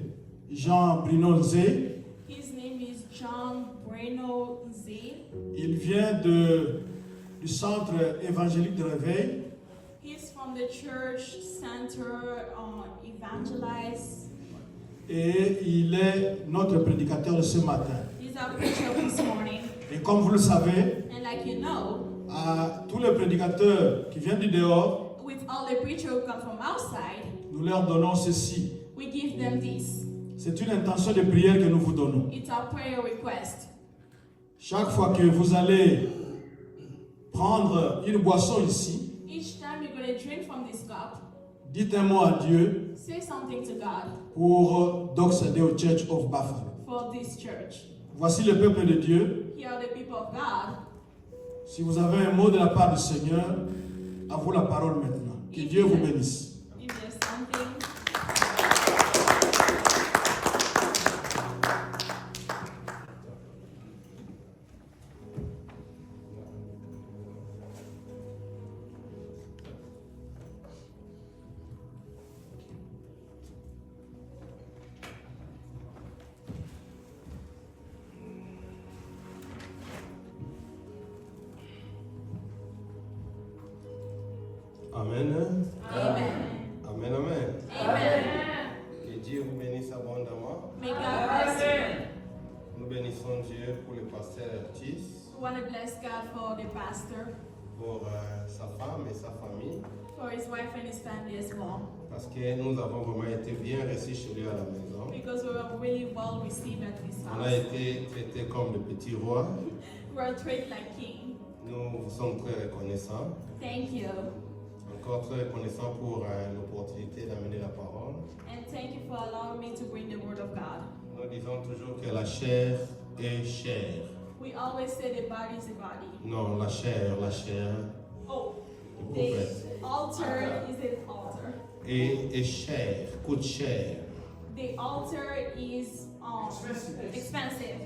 Jean Bruno Nzé. His name is John Bruno Nzé. Il vient du centre évangélique de réveil. He's from the church center Evangelize. Et il est notre prédicateur de ce matin. He's our preacher this morning. Et comme vous le savez, And like you know, à tous les prédicateurs qui viennent du dehors, with all the preachers who come from outside, nous leur donnons ceci. we give them this. C'est une intention de prière que nous vous donnons. It's our prayer request. Chaque fois que vous allez prendre une boisson ici, Each time you're going to drink from this cup, dites un mot à Dieu say something to God pour Doxa Deo Church of Buffalo. for this church. Voici le peuple de Dieu. Here are the people of God. Si vous avez un mot de la part du Seigneur, à vous la parole maintenant. Que Dieu vous bénisse. If there's something, Amen. Amen. Amen, amen. Amen. Que Dieu vous bénisse abondamment. May God bless you. Nous bénissons Dieu pour le pasteur Ortiz, We want to bless God for the pastor, pour sa femme et sa famille, for his wife and his family as well. parce que nous avons vraiment été bien reçus chez lui à la maison. Because we were really well received at his On a house. été traités comme le petit roi. We were treated like king. Nous vous sommes très reconnaissants. Thank you. Encore très reconnaissants pour l'opportunité d'amener la parole. And thank you for allowing me to bring the word of God. Nous disons toujours que la chair est chère. We always say the body is the body. Non, la chair Oh, du the prophète. altar is an altar. Et chère, coûte cher. The altar is expensive.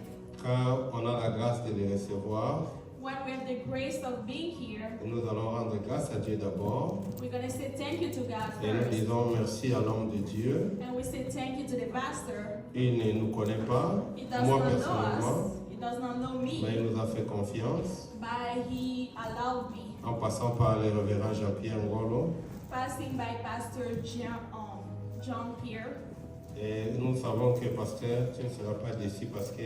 Quand on a la grâce de les recevoir, When we have the grace of being here, nous allons rendre grâce à Dieu d'abord. we're going to say thank you to God Et nous first. disons merci à l'homme de Dieu. And we say thank you to the pastor. Il ne nous connaît pas, He does moi not know personnellement, us. He does not know mais me. il nous a fait confiance. But he allowed me. En passant par le révérend Jean-Pierre Ngolo. Passing by Pastor John Pierre. Et nous savons que pasteur, tu ne seras pas déçu parce que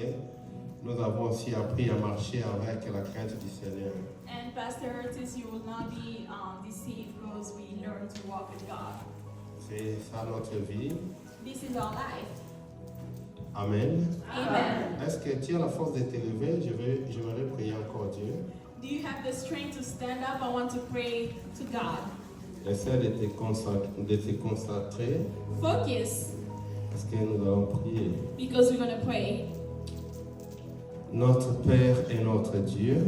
nous avons aussi appris à marcher avec la crainte du Seigneur. And Pastor Curtis, you will not be deceived because we learn to walk with God. C'est ça notre vie. This is our life. Amen. Amen. Est-ce que tu as la force de te lever? J'aimerais prier encore Dieu. Do you have the strength to stand up? I want to pray to God. Essaie de te concentrer Focus, parce que nous allons prier. because we're going to pray. Notre Père et notre Dieu,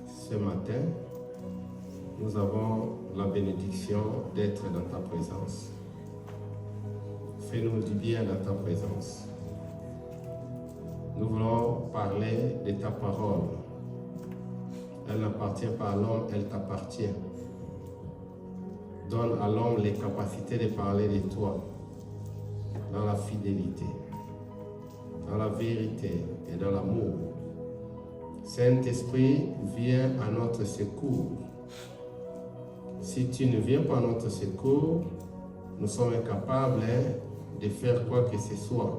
ce matin, nous avons la bénédiction d'être dans ta présence. Fais-nous du bien dans ta présence. Nous voulons parler de ta parole. Elle n'appartient pas à l'homme, elle t'appartient. Donne à l'homme les capacités de parler de toi dans la fidélité, dans la vérité et dans l'amour. Saint-Esprit, viens à notre secours. Si tu ne viens pas à notre secours, nous sommes incapables de faire quoi que ce soit.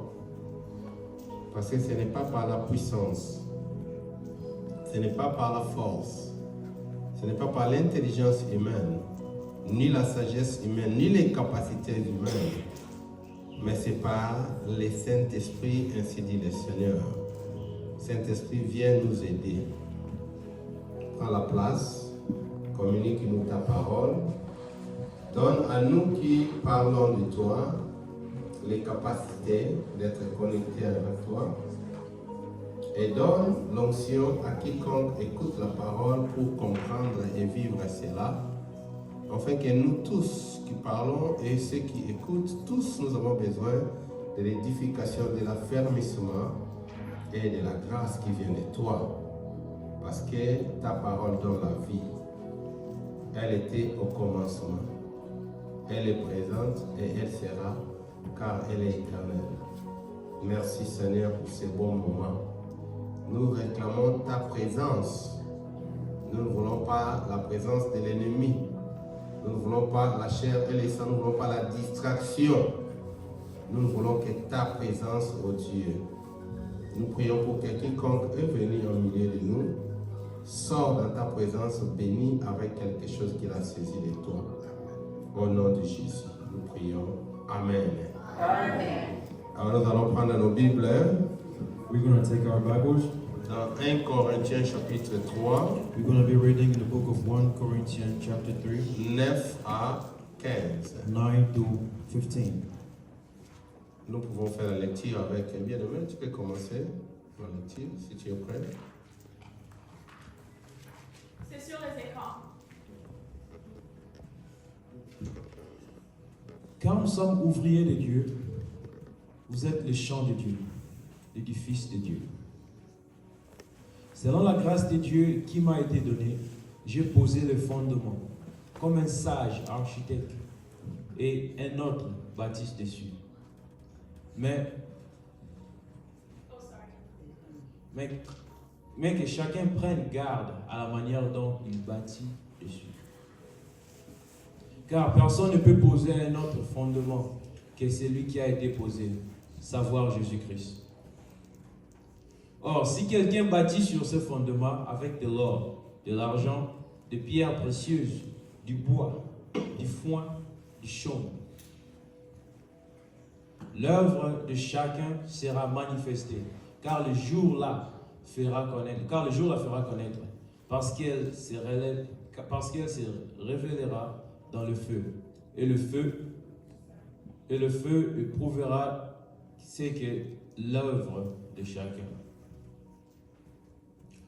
Parce que ce n'est pas par la puissance, ce n'est pas par la force, ce n'est pas par l'intelligence humaine, ni la sagesse humaine, ni les capacités humaines, mais c'est par le Saint-Esprit, ainsi dit le Seigneur. Saint-Esprit, viens nous aider. Prends la place, communique-nous ta parole. Donne à nous qui parlons de toi les capacités d'être connectés avec toi. Et donne l'onction à quiconque écoute la parole pour comprendre et vivre cela. Afin que nous tous qui parlons et ceux qui écoutent, tous nous avons besoin de l'édification, de l'affermissement et de la grâce qui vient de toi. Parce que ta parole donne la vie. Elle était au commencement. Elle est présente et elle sera, car elle est éternelle. Merci Seigneur pour ces bons moments. Nous réclamons ta présence. Nous ne voulons pas la présence de l'ennemi. Nous ne voulons pas la chair et le sang. Nous ne voulons pas la distraction. Nous ne voulons que ta présence, ô Dieu. Nous prions pour que quiconque est venu au milieu de nous sort dans ta présence béni avec quelque chose qu'il a saisi de toi. Au nom de Jésus, nous prions. Amen. Amen. Alors nous allons prendre nos Bibles. We're going to take our Bibles. Dans 1 Corinthiens chapitre 3. We're going to be reading the book of 1 Corinthians chapter 3. 9 à 15. 9 to 15. Nous pouvons faire la lecture avec un bien-aimé. Tu peux commencer la lecture si tu es prêt. C'est sur les écrans. Car nous sommes ouvriers de Dieu, vous êtes le champ de Dieu, l'édifice de Dieu. Selon la grâce de Dieu qui m'a été donnée, j'ai posé le fondement, comme un sage architecte, et un autre bâtisse dessus. Mais que chacun prenne garde à la manière dont il bâtit dessus. Car personne ne peut poser un autre fondement que celui qui a été posé, savoir Jésus-Christ. Or, si quelqu'un bâtit sur ce fondement avec de l'or, de l'argent, des pierres précieuses, du bois, du foin, du chaume, l'œuvre de chacun sera manifestée, car le jour la fera connaître, parce qu'elle se révélera dans le feu. Et le feu éprouvera ce que l'œuvre de chacun.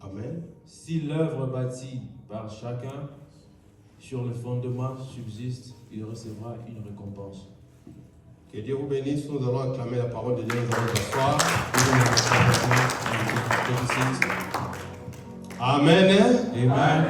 Amen. Si l'œuvre bâtie par chacun sur le fondement subsiste, il recevra une récompense. Que Dieu vous bénisse. Nous allons acclamer la parole de Dieu. Nous allons s'asseoir. Amen. Amen.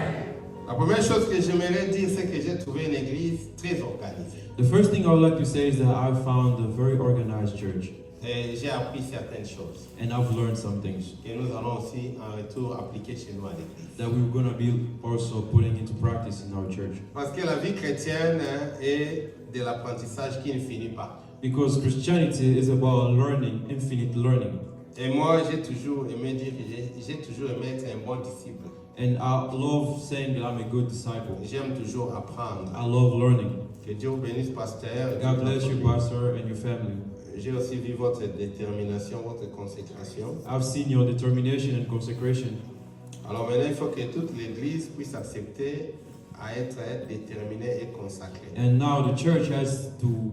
La première chose que j'aimerais dire, c'est que j'ai trouvé une église très organisée. The first thing I would like to say is that I found a very organized church. Et j'ai appris certaines choses And I've learned some things que nous allons aussi en retour appliquer chez nous à l'église. that we're going to be also putting into practice in our church. Parce que la vie chrétienne est de l'apprentissage qui ne finit pas. Because Christianity is about learning, infinite learning. Et moi, j'ai toujours aimé dire que j'ai toujours aimé être un bon disciple. And I love saying that I'm a good disciple. J'aime toujours apprendre. I love learning. Que Dieu vous bénisse, pasteur. God bless you, Pastor, and your family. J'ai aussi vu votre détermination, votre consécration. I've seen your determination and consecration. Alors maintenant, il faut que toute l'Église puisse accepter à être déterminée et consacrée. And now the church has to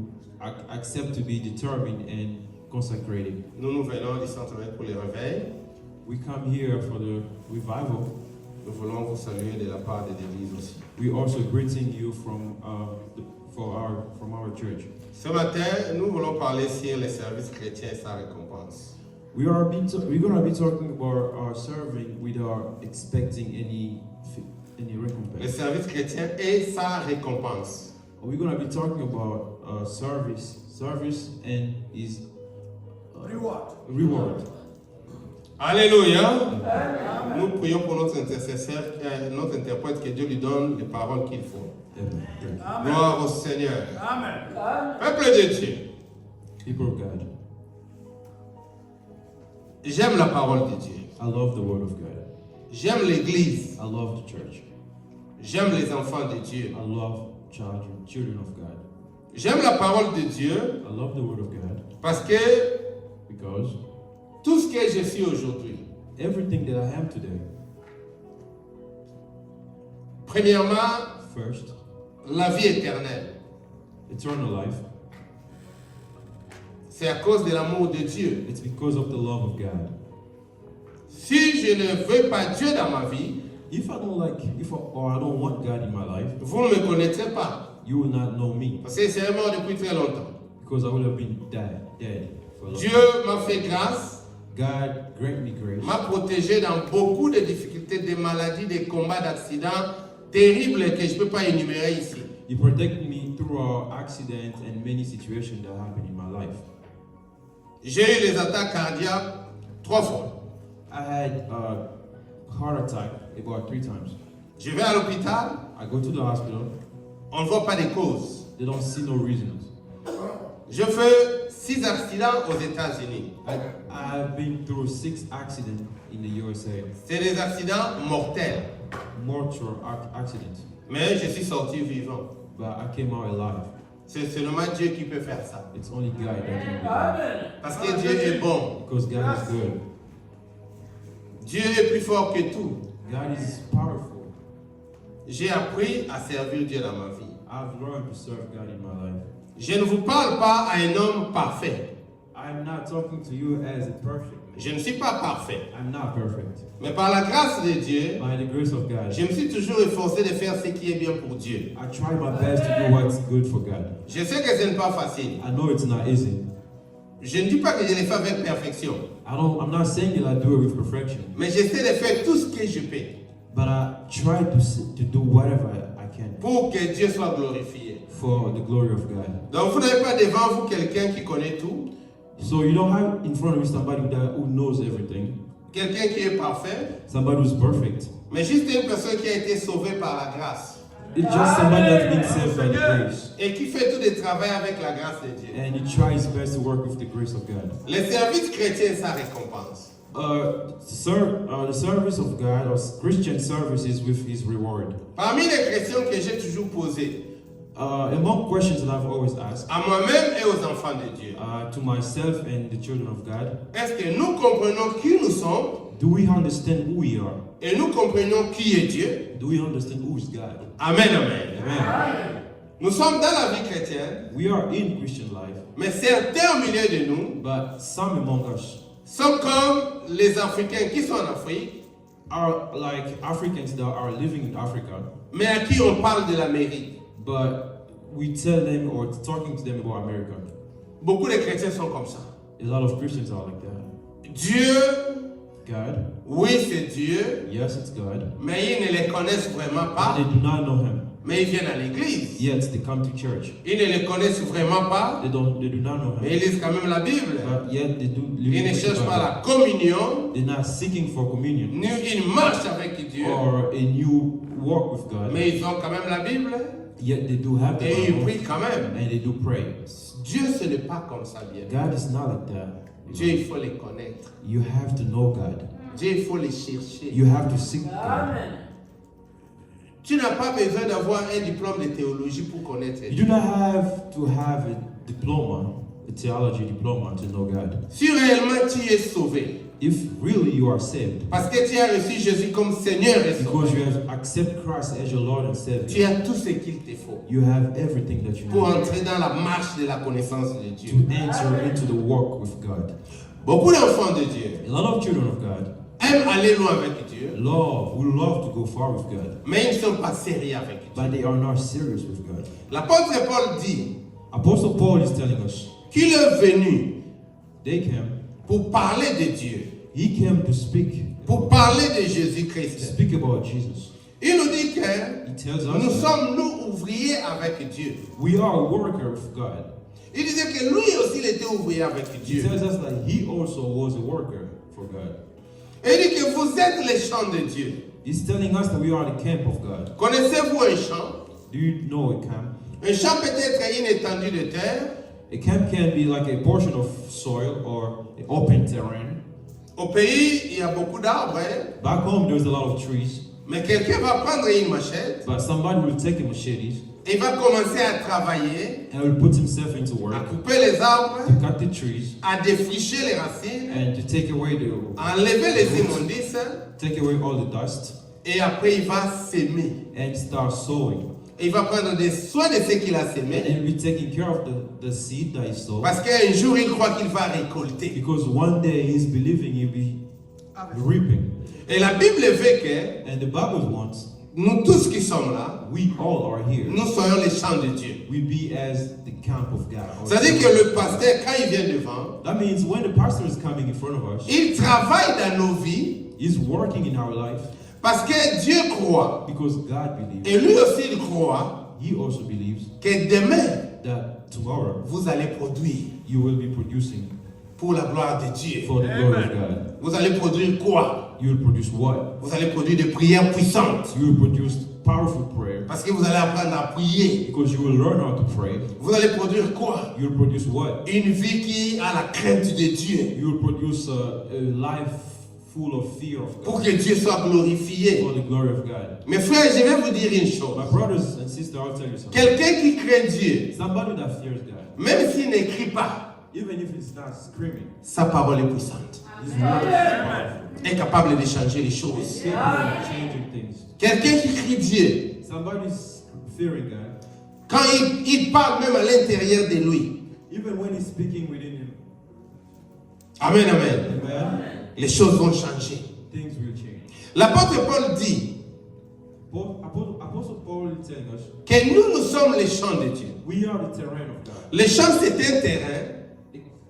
accept to be determined and consecrated. Nous venons du centre pour le réveil. We come here for the revival. Nous voulons vous saluer de la part de l'Église aussi. We also greeting you from our church. Ce matin, nous voulons parler sur les services chrétiens et sa récompense. We're going to be talking about our serving without expecting any Les recompense. services chrétiens et sa récompense. We're going to be talking about service and his reward. Alléluia. Nous prions pour notre intercesseur, notre interprète, que Dieu lui donne les paroles qu'il faut. Amen. Gloire au Seigneur. Amen. Peuple de Dieu. People of God, J'aime la parole de Dieu. I love the word of God. J'aime l'église. I love the church. J'aime les enfants de Dieu. I love children of God. J'aime la parole de Dieu I love the word of God parce que because tout ce que je suis aujourd'hui, everything that I am today, premièrement, first, la vie éternelle, eternal life, c'est à cause de l'amour de Dieu. it's because of the love of God. Si je ne veux pas Dieu dans ma vie, If I don't or I don't want God in my life, vous ne me connaîtrez pas. you will not know me Parce que c'est mort depuis très longtemps. because I would have been dead for a long Dieu time. m'a fait grâce, God grant me grace. m'a protégé dans beaucoup de difficultés, de maladies, de combats, d'accidents terribles que je ne peux pas énumérer ici. He protected me through accidents and many situations that happened in my life. J'ai eu les attaques cardiaques 3 fois. I had a heart attack about 3 times. Je vais à l'hôpital, I go to the hospital. on ne voit pas de cause. They don't see no reasons. Je fais 6 accidents aux États-Unis. I've been through 6 accidents in the USA. C'est des accidents mortels. Mortal accidents. Mais je suis sorti vivant. But I came out alive. C'est seulement Dieu qui peut faire ça. It's only God that can do that. Parce que Dieu est bon. Because God is good. Dieu est plus fort que tout. God is powerful. J'ai appris à servir Dieu dans ma vie. I've learned to serve God in my life. Je ne vous parle pas à un homme parfait. I'm not talking to you as a perfect man. Je ne suis pas parfait. I'm not perfect. Mais par la grâce de Dieu, By the grace of God, je me suis toujours efforcé de faire ce qui est bien pour Dieu. I try my best to do what's good for God. Je sais que ce n'est pas facile. I know it's not easy. Je ne dis pas que je le fais avec perfection. I'm not saying that I do it with perfection, Mais j'essaie de faire tout ce que je peux but I try to do whatever I can pour que Dieu soit glorifié. for the glory of God. Donc vous n'avez pas devant vous quelqu'un qui connaît tout, So you don't have in front of you somebody who knows everything, quelqu'un qui est parfait, somebody who's perfect. mais juste une personne qui a été sauvée par la grâce It's just somebody that's been saved by the grace, et qui fait tout le travail avec la grâce de Dieu. and he tries his best to work with the grace of God. Le service chrétien, sa récompense. The service of God or Christian service is with his reward. Parmi les questions que j'ai toujours posées, Among questions that I've always asked à moi-même et aux enfants de Dieu, to myself and the children of God, est-ce que nous comprenons qui nous sommes do we understand who we are? et nous comprenons qui est Dieu? Do we understand who is God? Amen, amen. Amen. Nous sommes dans la vie chrétienne, We are in Christian life, mais certains au milieu de nous but some among us sont comme les Africains qui sont en Afrique, are like Africans that are living in Africa, mais à qui on parle de l'Amérique. but we tell them or talking to them about America. Beaucoup de chrétiens sont comme ça. A lot of Christians are like that. Dieu, God, oui, c'est Dieu, yes, it's God, mais ils ne les connaissent vraiment but pas, they do not know Him. mais ils viennent à l'église. Yet they come to church. Ils ne les connaissent vraiment pas, They do not know mais Him. ils lisent quand même la Bible. But yet they do live Ils ne with the cherchent pas Bible. la communion, They're not seeking for communion ni ils marchent avec Dieu, or a new walk with God. mais ils ont quand même la Bible Yet they do have the et ils Bible prient quand même. and they do pray. Dieu, ce n'est pas comme ça, bien. God is not like that. Dieu, il faut les connaître. You have to know God. Dieu, il faut les chercher. You have to seek God. Tu n'as pas besoin d'avoir un diplôme de théologie pour connaître You Dieu. do not have to have a diploma, a theology diploma, to know God. Si réellement tu es sauvé, If really you are saved, parce que tu as reçu Jésus comme Seigneur et because you Sauveur, have accepted Christ as your Lord and tu Savior, as tout ce qu'il te faut you have everything that you pour need entrer dans la marche de la connaissance de Dieu. to enter into the walk with God. Beaucoup d'enfants de Dieu A lot of children of God aiment aller loin avec Dieu, would love to go far with God, mais ils ne sont pas sérieux avec Dieu. but they are not serious with God. L'apôtre Paul dit Apostle Paul is telling us qu'il est venu they came, pour parler de Dieu, he came to speak de Jésus-Christ. speak about Jesus. Il nous dit que He tells nous us that sommes, nous, ouvriers avec Dieu. we are a worker with God. Il disait que lui aussi, il était ouvrier avec He Dieu. tells us that he also was a worker for God. Et il dit que vous êtes les champs de Dieu. He's telling us that we are the camp of God. Connaissez-vous un champ? Do you know a camp? Un champ peut être une étendue de terre, A camp can be like a portion of soil or an open terrain, Au pays, il y a beaucoup d'arbres, hein? Back home, there's a lot of trees, Mais quelqu'un va prendre une machette but somebody will take a machete et va commencer à travailler, and will put himself into à work couper les arbres, to cut the trees à défricher les racines, and to take away à enlever les immondices, take away all the dust et après il va s'aimer. and start sowing. Et il va prendre des soins de ce qu'il a And sémé, he'll be taking care of the seed that he sowed. parce qu'un jour il croit qu'il va récolter. Because one day he's believing he'll be reaping. Et la Bible veut que And the Bible wants, nous tous qui sommes là, we all are here. nous soyons les champs de Dieu. We be as the camp of God. C'est-à-dire que le pasteur, quand il vient devant, That means when the pastor is coming in front of us, il travaille dans nos vies he's working in our life parce que Dieu croit, because God believes. et lui aussi il croit, He also believes que demain, that tomorrow vous allez produire you will be producing pour la gloire de Dieu. for the glory of God. Vous allez produire quoi? You will produce what? Vous allez produire des prières puissantes. You will produce powerful prayer Parce que vous allez apprendre à prier. because you will learn how to pray. Vous allez produire quoi? You will produce what? Une vie qui a la crainte de Dieu. You will produce a life full of fear of Pour God, que Dieu soit glorifié. for the glory of God. Mes frères, je vais vous dire une My chose. brothers and sisters, I'll tell you something. Quelqu'un qui craint Dieu, Somebody that fears God, même s'il n'écrit pas, even if it's not screaming, sa parole est puissante. his word is powerful. Est capable de changer les choses. Capable of changing things. Quelqu'un qui crie Dieu, Somebody's fearing God, quand il parle même à l'intérieur de lui. even when he's speaking within him. Amen, amen. Amen. Les choses vont changer. Things will change. L'apôtre Paul dit Apostle Paul is telling us, que nous sommes les champs de Dieu. we are the terrain of God. Les champs, c'est un terrain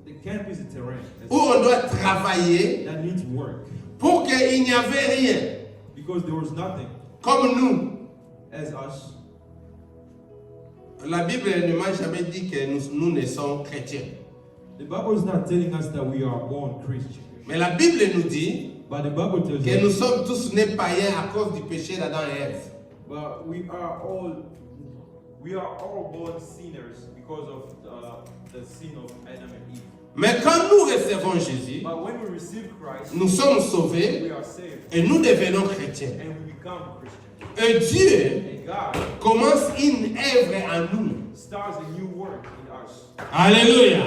The camp is a terrain où on doit travailler that needs work pour qu'il n'y avait rien. because there was nothing Comme nous, as us. la Bible ne m'a jamais dit que nous naissons chrétiens. The Bible is not telling us that we are born Christians, Mais la Bible nous dit but the Bible tells que nous us sommes tous nés païens à cause du péché d'Adam et Ève. but we are all born sinners because of the sin of Adam and Eve. Mais quand nous recevons Jésus, But when we receive Christ, nous sommes sauvés we are saved et nous devenons chrétiens. and we become Christians. Et Dieu And God commence une œuvre en nous. starts a new work in us. Alléluia.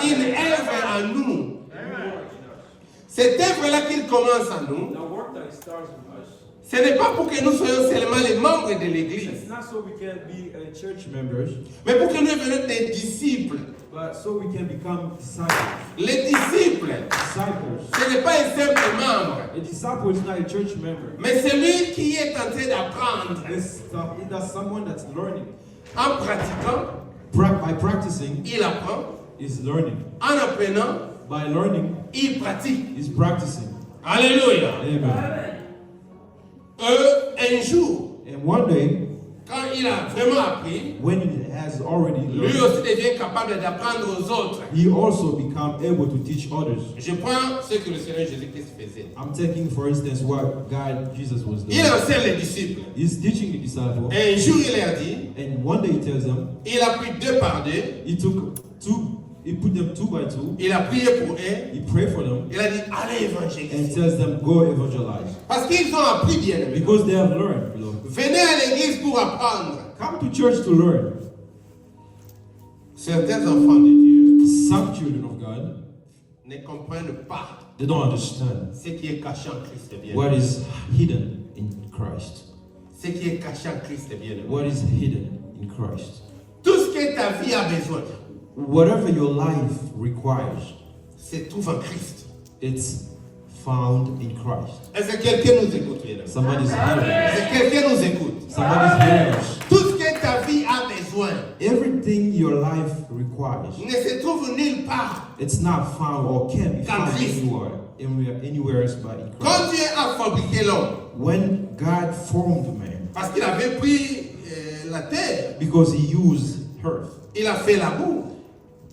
Une œuvre en nous. A new work in us. Cette œuvre-là qu'il commence en nous, The work that starts in us. ce n'est pas pour que nous soyons seulement les membres de It's l'église, not so we can be church members, mais pour que nous devenions des disciples. but so we can become disciples. Les disciples, Disciples. ce n'est pas un simple membre, A disciple is not a church member. mais celui qui est en train d'apprendre That's someone that's learning. en pratiquant, By practicing, il apprend, is learning. en apprenant, By learning, il pratique. is practicing. Alléluia. Amen. Un jour, And one day, quand il a vraiment appris, when he has already lui learned, aussi devient capable d'apprendre aux autres. he also become able to teach others. Je prends ce que le Seigneur Jésus-Christ faisait. I'm taking, for instance, what Jesus was doing. Il enseigne les disciples. He's teaching the disciples, Et un jour, il leur dit, and one day he tells them, il a pris 2 par 2, he put them 2 by 2, il a prié pour eux, he prayed for them, il a dit, allez and évangéliser. tells them, go evangelize. Parce qu'ils ont appris bien aimé. Because they have learned, beloved. Venez à l'église pour apprendre. Come to church to learn. Certains enfants de Dieu Some children of God, ne comprennent pas they don't understand ce qui est caché en Christ bien what aimé. is hidden in Christ. Ce qui est caché en Christ bien aimé. What is hidden in Christ. Tout ce que ta vie a besoin Whatever your life requires, se trouve en Christ. it's found in Christ. Est-ce que quelqu'un nous écoute bien aimé? Somebody's hearing us. Est-ce que quelqu'un nous écoute? Somebody's hearing us. Tout ce que ta vie a besoin Everything your life requires, ne se trouve nulle part. it's not found or can be found anywhere else but in Christ. Quand Dieu a fabriqué l'homme, When God formed man, parce qu'il avait pris la terre, because he used earth, il a fait la boue,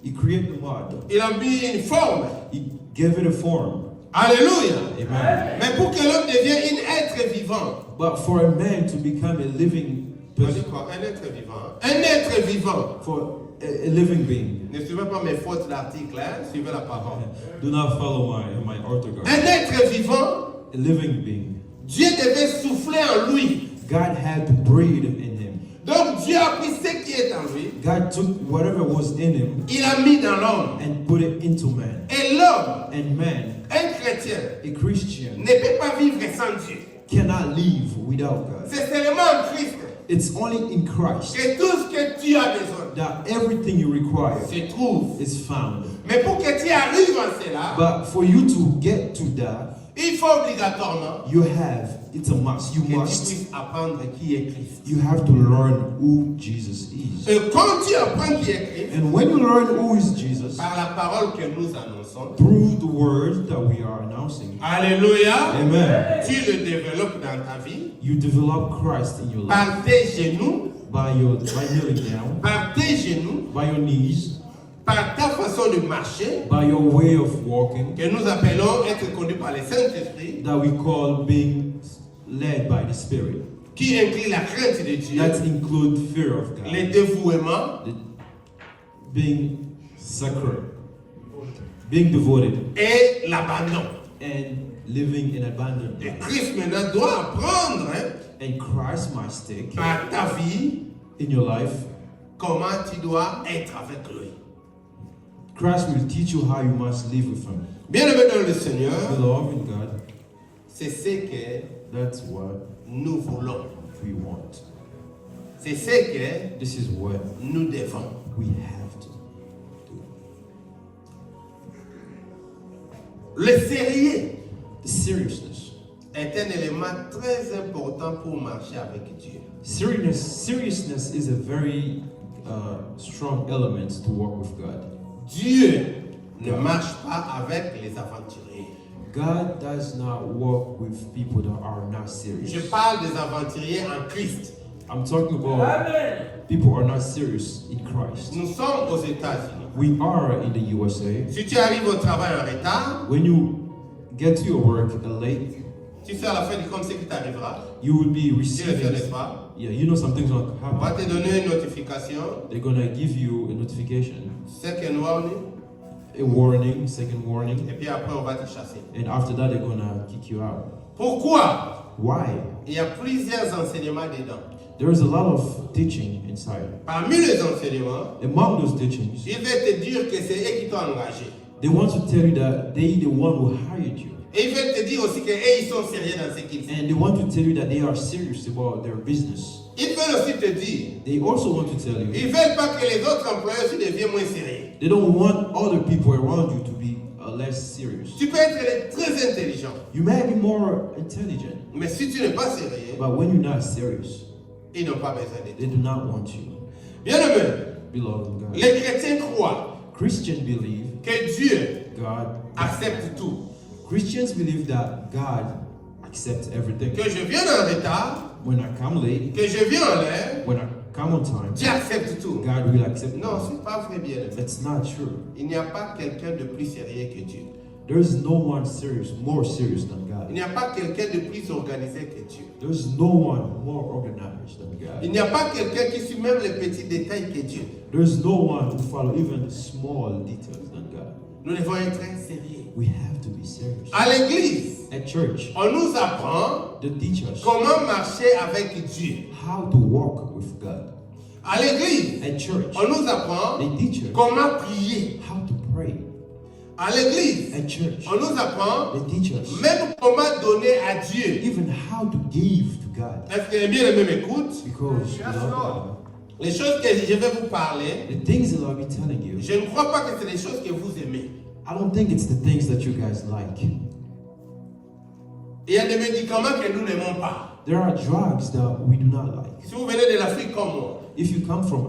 he created the mud, il a mis une forme. he gave it a form. Alléluia. Amen. Mais pour que l'homme devienne un être vivant, But for a man to become a living on dit person, quoi? Un être vivant. Un être vivant. for a living being. Ne suivez pas mes fautes d'article, hein? Suivez la parole. Do not follow my orthography. Un être vivant, A living being. Dieu devait souffler en lui. God had to breathe in him. Donc Dieu a pris ce qui est en lui, God took whatever was in him il a mis dans l'homme. and put it into man. Et l'homme, And man, un chrétien, a Christian, ne peut pas vivre sans Dieu. cannot live without God. C'est seulement en Christ It's only in Christ que tout ce que tu as besoin that everything you require se trouve. is found. Mais pour que tu arrives à cela, But for you to get to that, il faut obligatoirement it's a must. You que tu must. puisses apprendre qui est Christ. You have to learn who Jesus is. Et quand tu apprends qui est Christ, And when you learn who is Jesus, par la parole que nous annonçons, through the word that we are announcing, alléluia, amen, tu le développes dans ta vie, you develop Christ in your life par tes genoux, by kneeling down, par tes genoux, by your knees, par ta façon de marcher, by your way of walking, que nous appelons être conduit par le Saint-Esprit, that we call being led by the Spirit. qui inclut la crainte de Dieu, That includes fear of God, le dévouement being sacred, being devoted, et l'abandon. and living in abandonment. Et Christ maintenant doit apprendre And Christ must take par ta vie in your life. comment tu dois être avec lui. Christ will teach you how you must live with Him. Bien-aimé dans le Seigneur, Beloved in God, c'est ce que that's what nous voulons. we want. C'est ce que This is what nous devons. we have to do. Le sérieux The seriousness. est un élément très important pour marcher avec Dieu. Seriousness is a very strong element to walk with God. Dieu ne marche pas avec les aventuriers. God does not walk with people that are not serious. Je parle des aventuriers en Christ. I'm talking about people who are not serious in Christ. Nous sommes aux États-Unis. We are in the USA. Si tu arrives au travail en retard, When you get to your work late, tu sais à la fin du compte ce qui t'arrivera. you will be Tu le receiving. sais, n'est-ce pas? Yeah, you know something's gonna On va happen. te donner une notification. They're gonna give you a notification, Second warning. a warning, second warning, Et puis après, on va te chasser. and after that they're gonna kick you out. Pourquoi? Why? Il y a plusieurs enseignements dedans. There is a lot of teaching inside. Parmi les enseignements, Among those teachings, il va te dire que c'est eux qui t'ont engagé. they want to tell you that they the one who hired you, Et il va te dire aussi qu'eux, ils sont sérieux dans ce qu'ils font. and they want to tell you that they are serious about their business. Ils veulent aussi te dire, They also want to tell you ils veulent pas que les autres employés aussi deviennent moins sérieux. they don't want other people around you to be less serious. Tu peux être très intelligent, You may be more intelligent, mais si tu n'es pas sérieux, but when you're not serious, ils n'ont pas besoin de they toi. do not want you. Bien-aimé, Beloved in God, les chrétiens croient Christians believe que Dieu God. accepte tout. Christians believe that God accepts everything. Que je vienne en retard, When I come late, que je viens en l'air, when I come on time, Dieu accepte tout. God will accept Non, me. c'est pas vrai, bien-aimé. That's not true. Il n'y a pas quelqu'un de plus sérieux que Dieu. There is no one serious, more serious than Il God. n'y a pas quelqu'un de plus organisé que Dieu. There is no one more organized than Il God. n'y a pas quelqu'un qui suit même les petits détails que Dieu. There is no one who follow even small details than God. Nous devons être sérieux. We have to be serious. À l'église, At church, on nous apprend they teach us comment marcher avec Dieu. how to walk with God. À l'église, At church, on nous apprend they teach us comment prier. how to pray. À l'église, At church, on nous apprend they teach us même comment donner à Dieu. even how to give to God. Est-ce que les bien-aimés m'écoutent? Because we love God. Les choses que je vais vous parler, The things that I'll be telling you, je ne crois pas que c'est les choses que vous aimez. I don't think it's the things that you guys like. Il y a des médicaments que nous n'aimons pas. There are drugs that we do not like. Si vous venez de l'Afrique comme moi, If you come from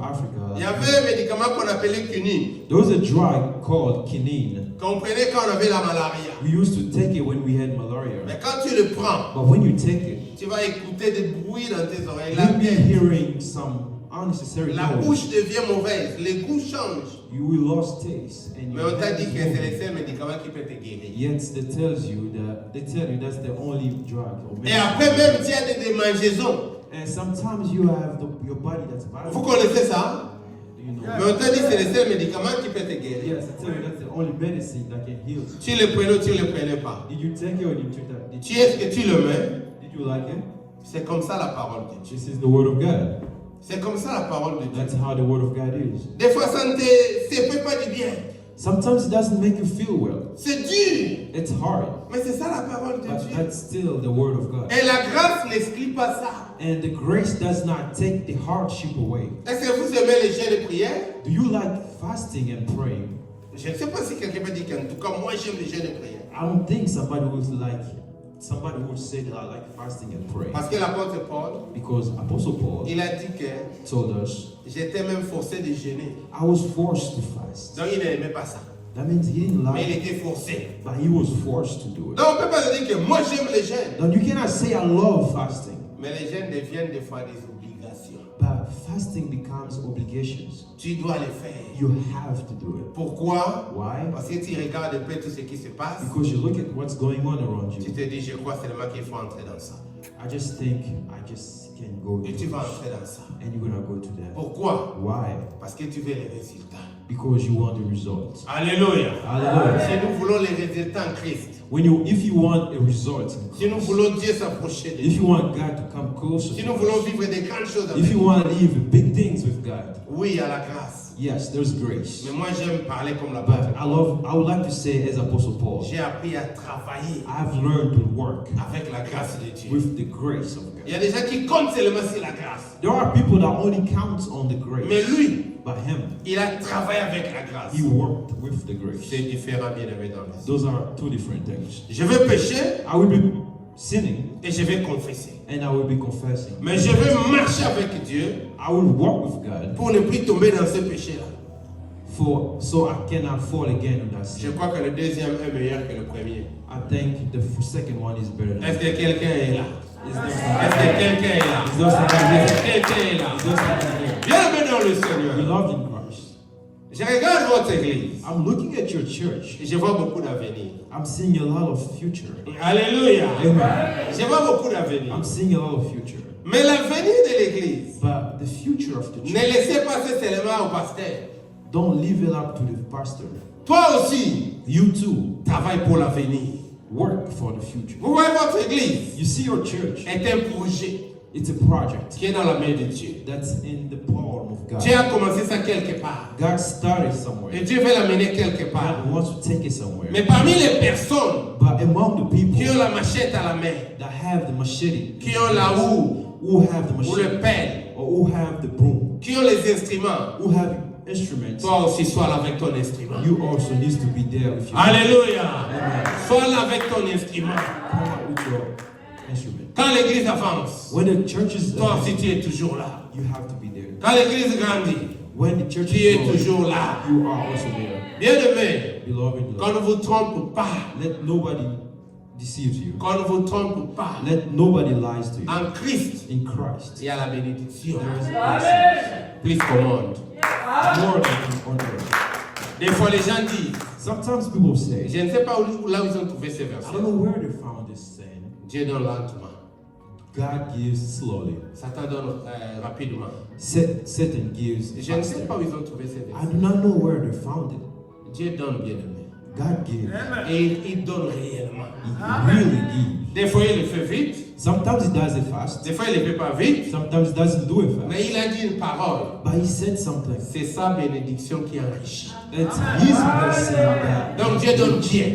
il y Africa, avait un médicament qu'on appelait quinine, there was a drug called quinine. qu'on prenait quand on avait la malaria. We used to take it when we had malaria. Mais quand tu le prends, But when you take it, tu vas écouter des bruits dans tes oreilles. you'll be hearing some unnecessary La noise. bouche devient mauvaise, les goûts changent. You will lose taste. And Mais your on t'a dit head que is c'est moving. le seul médicament qui peut te guérir. Yet they tell you that's the only drug. Or Et medicine. après même, tu as des démangeaisons. And sometimes you have your body that's Vous bad. connaissez ça? Do you know. Mais on t'a dit que c'est le seul médicament qui peut te guérir. Yes, I tell you that's the only medicine that can heal. Tu le prenais ou tu ne le prenais pas. Did you take it or did you take that? Tu est-ce que tu le mets? Did you like it? C'est comme ça la parole de Dieu. This is the word of God. C'est comme ça la parole de Dieu. That's how the word of God is. Des fois, ça ne te fait pas du bien. Sometimes it doesn't make you feel well. C'est dur. It's hard. Mais c'est ça la parole de But Dieu. that's still the word of God. Et la grâce n'exclut pas ça. And the grace does not take the hardship away. Est-ce que vous aimez les jeûnes et prières? Do you like fasting and praying? Je ne sais pas si quelqu'un peut dire qu'en tout cas, moi j'aime les jeûnes et prières. I don't think somebody would say that I like fasting and praying. Parce que l'apôtre Paul, Because Apostle Paul il a dit que told us, j'étais même forcé de jeûner. I was forced to fast. Donc il n'aimait pas ça. That means he didn't Mais il like it, était forcé. but he was forced to do it. Donc on ne peut pas dire que moi j'aime les jeûnes. Then you cannot say I love fasting, Mais les jeûnes deviennent des fois des obligations. but fasting becomes obligations. Tu dois les faire. You have to do it. Pourquoi? Why? Parce que tu regardes un peu tout ce qui se passe. Because you look at what's going on around Tu you. te dis, je crois seulement qu'il faut entrer dans ça. I just think I just can go Et into tu vas this, entrer dans ça. and you're gonna go to that. Pourquoi? Why? Parce que tu veux les résultats. Because you want the results. Alléluia. Hallelujah. Si nous voulons les résultats en Christ, If you want a result, si nous voulons Dieu s'approcher de if you nous, want God to come closer, si to nous us, voulons vivre des grandes choses avec if you lui, want to live big things with God, oui, il y a la grâce. yes, there's grace. Mais moi, j'aime parler comme la But Bible. I would like to say, as Apostle Paul, J'ai appris à travailler I've learned to work avec la grâce de Dieu. with the grace of Il y God. a des gens qui comptent seulement sur la grâce. There are people that only count on the Mais grace, lui, but him, il a travaillé avec la grâce. he worked with the grace. C'est différent, bien aimé dans les Those are two different things. Je vais pécher I will be sinning et je vais confesser. and I will be confessing. Mais je vais marcher avec Dieu I will walk with God pour ne plus tomber dans ce péché-là. so I cannot fall again in that Je sin. crois que le deuxième est meilleur que le premier. I think the second one is better than Est-ce que quelqu'un est là? Is there Est-ce que quelqu'un est là? Is there somebody Est-ce here? que quelqu'un est là? Is there somebody here? Bienvenue dans le Seigneur. Beloved in Christ, Je regarde votre église I'm looking at your church. et je vois beaucoup d'avenir. I'm seeing a lot of future. Alléluia. Amen. Je vois beaucoup d'avenir. I'm seeing a lot of future. Mais l'avenir de l'église, But the future of the ne church, laissez pas ça seulement au pasteur. don't leave it up to the pastor. Toi aussi, You too, travaille pour l'avenir. work for the future. Vous voyez, votre église You see your church, est un projet it's a project qui est dans la main de Dieu. that's in the palm of God. Dieu a commencé ça quelque part. God started Et somewhere. Dieu veut l'amener quelque part. God wants to take it somewhere. Mais parmi les personnes But among the qui ont people la machette à la main, that have the machete, qui ont la houe, who have the ou le machete, pelle, or who have the broom, qui ont les instruments, who have instruments, toi aussi sois là avec ton instrument. you also need to be there with your Alléluia. Amen. Sois là avec ton instrument. Come out with your instrument. Quand l'église avance, When the church is toi aussi tu es toujours là. you have to be there. Quand l'église grandit, When the church tu is es growing, toujours là. you are also there. Bien-aimé, Beloved, qu'on ne vous trompe pas. let nobody deceive you. Qu'on ne vous trompe pas. Let nobody lies to you. En Christ, In Christ, il y a la bénédiction. there is blessings. Plus qu'au monde. More than on earth. Des fois, les gens disent, Sometimes people say, je ne sais pas là où ils ont trouvé ces I versets. don't know where they found this saying. Dieu donne lentement. God gives slowly. Satan donne rapidement. Satan gives Je ne sais faster. pas où ils ont trouvé ces I versets. do not know where they found it. Dieu donne bien aimé. God gives. Et il donne réellement. He really gives. Des fois, il le fait vite. Sometimes he does it fast. Des fois, il ne le fait pas vite. Sometimes he doesn't do it fast. Mais il a dit une parole. But he said something. C'est sa bénédiction qui enrichit. It's his blessing that Donc Dieu donne bien.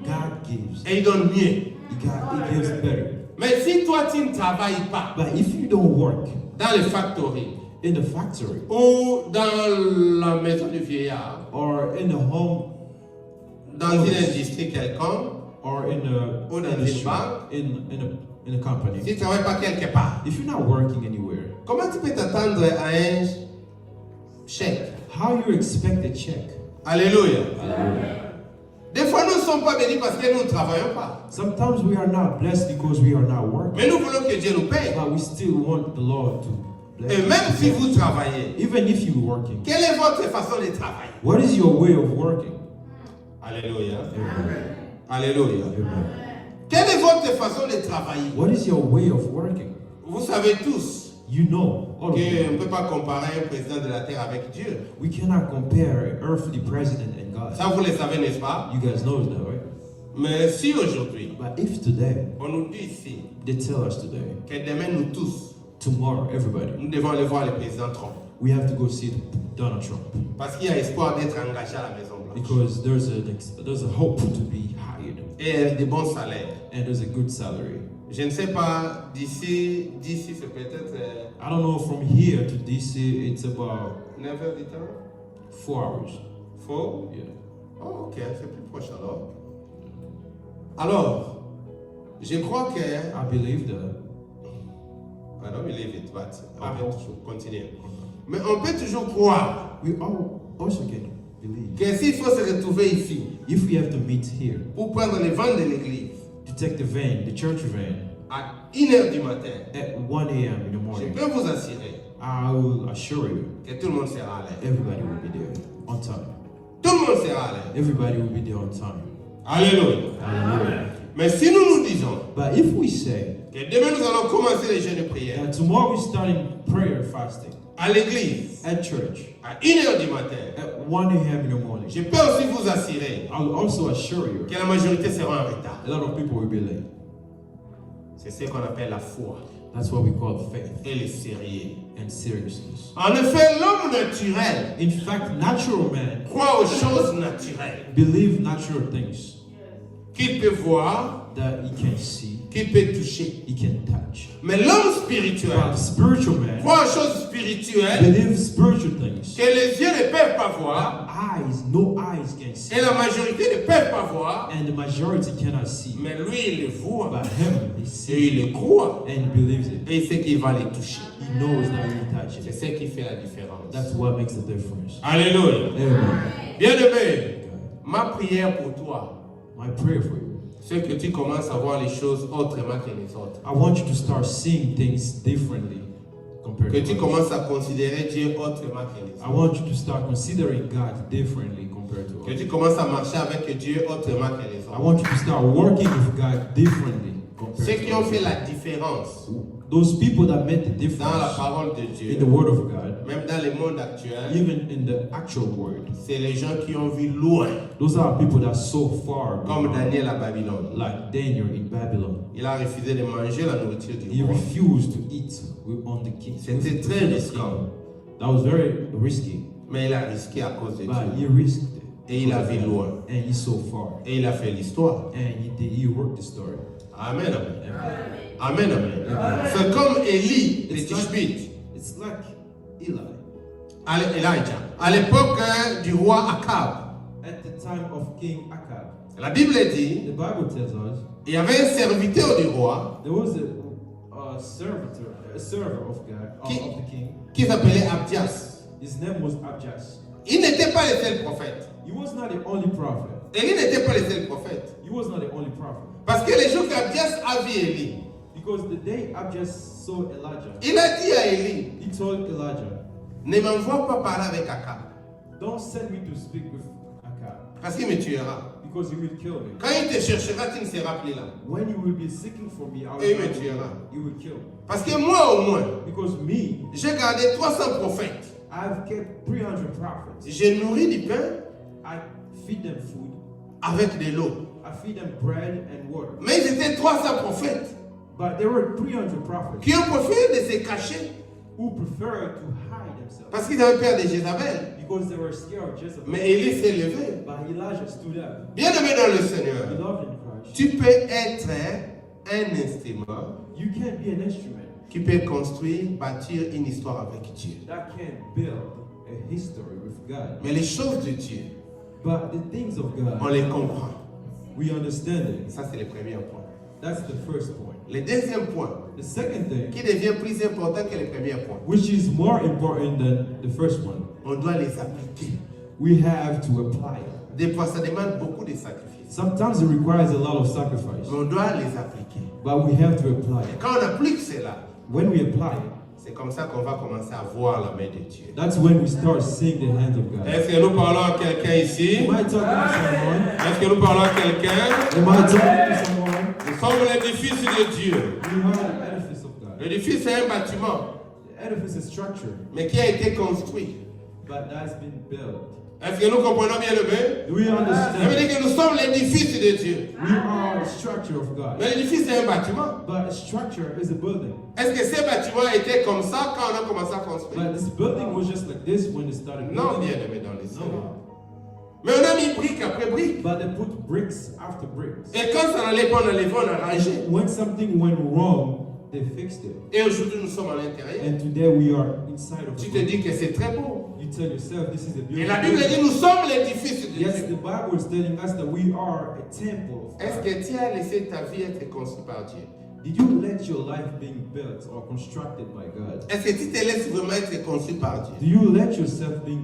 God gives. Et il donne mieux. He gives better. Mais si toi, tu ne travailles pas But if you don't work dans les factories in the factory ou dans la maison du vieillard, or in the home dans une industrie quelconque, or in a, Ou dans in a une shop, banque. in a company, si tu ne travailles pas quelque part, if you're not working anywhere, comment tu peux t'attendre à un chèque? how you expect a check? Alléluia. Des fois, nous ne sommes pas bénis parce que nous ne travaillons pas. Sometimes we are not blessed because we are not working, Mais nous voulons que Dieu nous paye. but we still want the Lord to bless Et us. même si vous travaillez, Even if you're working, quelle est votre façon de travailler? what is your way of working? Alléluia. Amen. Alléluia. Amen. Quelle est votre façon de travailler? What is your way of working? Vous savez tous You know, all of qu'on you. ne peut pas comparer un président de la terre avec Dieu. We cannot compare an earthly president and God. Ça, vous le savez, n'est-ce pas? You guys know that, right? Mais si aujourd'hui, But if today, on nous dit ici they tell us today, que demain, nous tous, tomorrow, everybody, nous devons aller voir le président Trump. we have to go see Donald Trump. Parce qu'il y a espoir d'être engagé à la Maison Blanche. Because there's a hope to be hired. Et des bons salaires. And there's a good salary. Je ne sais pas, d'ici c'est peut-être I don't know, from here to DC, it's about 9 heures du temps. 4 hours. Faux? Yeah. Oh, ok, c'est plus proche alors. Alors, je crois que... I believe that. I don't believe it, but on peut toujours continuer. Mais on peut toujours croire We also can believe. que s'il faut se retrouver ici If we have to meet here, pour prendre les vents de l'église to take the van, the church van, à 1h du matin, at 1 a.m. in the je morning, peux vous assurer I will assure you, que tout le monde sera à l'aise. everybody will be there on time. Tout le monde sera à l'aise. Everybody will be there on time. Alléluia. Hallelujah. Mais si nous nous disons But if we say que demain nous allons commencer les jeûnes de prière that tomorrow we're starting prayer fasting à l'église at church à 1h du matin, at 1 a.m. in the morning, je peux aussi vous assurer I will also assure you que la majorité sera en retard. a lot of people will be late. C'est ce qu'on appelle la foi That's what we call faith et le sérieux. and seriousness. En effet, l'homme naturel In fact, natural man croit aux choses naturelles believe natural things qu'il peut voir, that he can see, qu'il peut toucher. he can touch. Mais l'homme spirituel But spiritual man croit aux choses spirituelles believe spiritual things que les yeux ne peuvent pas voir that no eyes can see, et la majorité ne peuvent pas voir, and the majority cannot see. mais lui il le voit But him, he et sees il le croit and he believes it. et il sait qu'il va les toucher. He knows that he will touch C'est it. ce qui fait la différence. That's what makes the difference. Alléluia. Amen. Bien-aimé, ma prière pour toi, My prayer for you. c'est que tu commences à voir les choses autrement que les autres. I want you to start seeing things differently compared Que to tu others. commences à considérer Dieu autrement que les I autres. want you to start considering God differently compared to Que others. tu commences à marcher avec Dieu autrement que les I autres. want you to start working with God differently compared Ceux to qui ont fait others. la différence Those people that made the dans la difference parole de in Dieu, the Word of God, même dans le monde actuel, even in the actual world, c'est les gens qui ont vu loin, those are people that so far comme beyond, Daniel à Babylone. like Daniel in Babylon. Il a refusé de manger la nourriture du He roi. refused to eat on the king. C'était très risquant, That was very risky, mais il a risqué à cause de but he Dieu. risked it. Et il a vu loin. And he so far. Et il a fait l'histoire. And he worked the story. Amen, amen. Amen. Amen, amen. C'est comme Élie, le Tishbite, It's like Eli. Elijah, à l'époque du roi Akab. At the time of King Akab, La Bible dit, the Bible tells us il y avait un serviteur du roi there was a server of God, of the king. qui s'appelait Abdias. His name was Abjas. Il n'était pas le seul prophète. He was not the only prophet. Élie n'était pas le seul prophète. He was not the only prophet. Parce que les jours qu'Abdias a vu Élie, Because the day Abjas saw Elijah, il a dit à Élie, he told Elijah, ne m'envoie pas parler avec Akab, don't send me to speak with Akab, parce qu'il me tuera. because he will kill me. Quand il te cherchera, tu ne seras plus là. When you will be seeking for me, I Et il will me find you. tuera. You will kill me. Parce que moi au moins, Because me, j'ai gardé 300 prophètes. I've kept 300 prophets. J'ai nourri du pain I feed them food. avec de l'eau. I feed them bread and water. Mais ils étaient 300 prophètes But there were 300 prophets qui ont préféré de se cacher who preferred to hide themselves parce qu'ils avaient peur de Jézabel. because they were scared of Jezebel. Mais Élie s'est levé. But Elijah stood up. Bien aimé dans le Seigneur, Beloved in Christ, tu peux être un instrument you can be an instrument qui peut construire, bâtir une histoire avec Dieu. that can build a history with God. Mais les choses de Dieu, But the things of on God, les comprend. we understand it. Ça, c'est le premier point. That's the first point. Le deuxième point, The second thing, qui devient plus important que le premier point, which is more important than the first one, on doit les appliquer. we have to apply it. Des fois, ça demande beaucoup de sacrifices. Sometimes it requires a lot of sacrifice, Mais on doit les appliquer. but we have to apply Et it. quand on applique cela, When we apply it, c'est comme ça qu'on va commencer à voir la main de Dieu. that's when we start seeing the hand of God. Est-ce que nous parlons à quelqu'un ici? Am I talking to someone? Est-ce que nous parlons à quelqu'un? Am I talking to someone? Nous sommes l'édifice de Dieu. We are the edifice of God. L'édifice est un bâtiment. edifice is structure, mais qui a été construit. but that's been built. Est-ce que nous comprenons bien le bien? Do we Ça veut understand? dire que nous sommes l'édifice de Dieu. We are the structure of God. Mais l'édifice c'est un bâtiment. But a structure is a building. Est-ce que ces bâtiments étaient comme ça quand on a commencé à construire? But this building was just like this when it started Non, building. bien aimé dans les cieux. No. Mais on a mis brique après brique. But they put bricks after bricks. Et quand ça n'allait pas, on enlevait, on a rangé. When something went wrong, they fixed it. Et aujourd'hui, nous sommes à l'intérieur. And today we are inside of Tu the te dis building. que c'est très beau. You tell yourself this is a Et la beautiful Bible dit, building. nous sommes l'édifice de Yes, the Dieu. Bible is telling us that we are a temple of Est-ce God. que tu as laissé ta vie être construite par Dieu? Did you let your life being built or constructed by God? Est-ce que tu te laisses vraiment être construit par Dieu? Do you let yourself being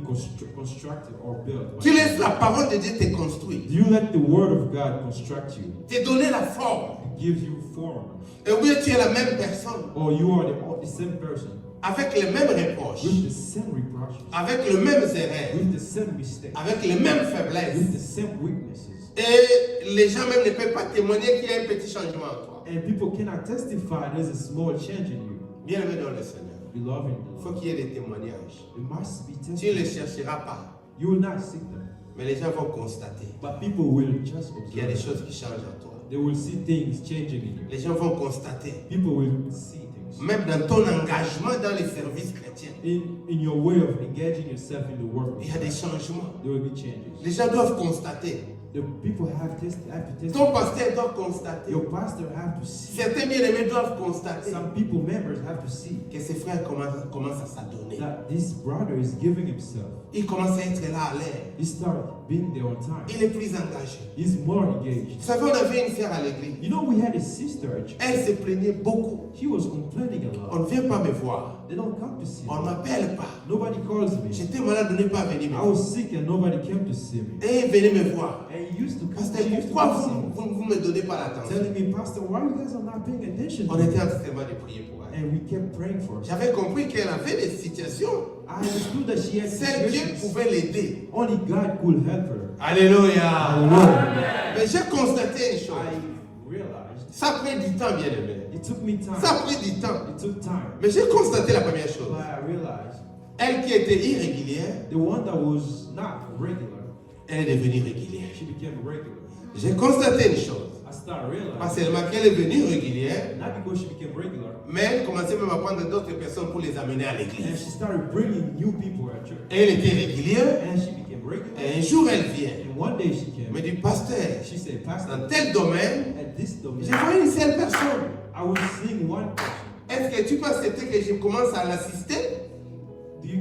constructed or built by Tu laisses God? la parole de Dieu te construire, Do you let the word of God construct you, te donner la forme. give you form? Et oui, tu es la même personne, Or you are the same person avec les mêmes reproches, with the same reproaches, avec les mêmes erreurs, with the same mistakes, avec les mêmes with faiblesses. the same weaknesses. Et les gens même ne peuvent pas témoigner qu'il y a un petit changement en toi. And people cannot testify there's a small change in you. Bien aimé dans le Seigneur, Beloved, il faut qu'il y ait des témoignages. it must be Tu ne les tested. chercheras pas, You will not seek them, mais les gens vont constater but people will just qu'il y a des observe. choses qui changent en toi. They will see things changing in you. Les gens vont constater, People will see things. même dans ton engagement dans les services chrétiens, In your way of engaging yourself in the work of il y a des God, changements. there will be changes. Les gens doivent constater. The people have to Ton testify. pasteur doit constater. Your pastor have to see. Certains bien-aimés doivent constater Some people, members, have to see que ses frères commencent à s'adonner. that this brother is giving himself. Il commence à être là à l'air. He started being there on time. Il est plus engagé. He's more engaged. Vous savez, on avait une sœur à l'église. You know, we had a sister at church. Elle se plaignait beaucoup. She was complaining a On lot. ne vient pas me voir. They don't come to see On ne me. m'appelle pas. Nobody calls me. J'étais malade, on n'est pas venu me I voir. was sick and nobody came to see me. Et venez me voir. And he used to come. Pasteur, She used to pourquoi come to see me. vous me donnez pas l'attention? Telling me, Pastor, why you guys are not paying attention On to me? était en train de prier pour elle. And we kept praying for her. J'avais compris qu'elle avait des situations. I understood that she had Seul Dieu situations. pouvait l'aider. Only God could help her. Alléluia. Hallelujah. Mais j'ai constaté une chose. I realized Ça a pris du temps, bien aimé. it took me time. Ça a pris du temps. It took time. Mais j'ai constaté la première chose. But I realized Elle qui était irrégulière, the one that was not regular, elle est devenue régulière. she became regular. J'ai constaté une chose. I started Pas realizing, seulement qu'elle est devenue régulière, not because she became regular, mais elle commençait même à prendre d'autres personnes pour les amener à and l'église. she started bringing new people at church. Elle était régulière, And she became regular. et un jour elle vient. And one day she Elle me came. dit, pasteur, She said, dans Pastor, tel domaine, at this domain, j'ai vu une seule personne. I was seeing one person. Est-ce que tu peux accepter que je commence à l'assister?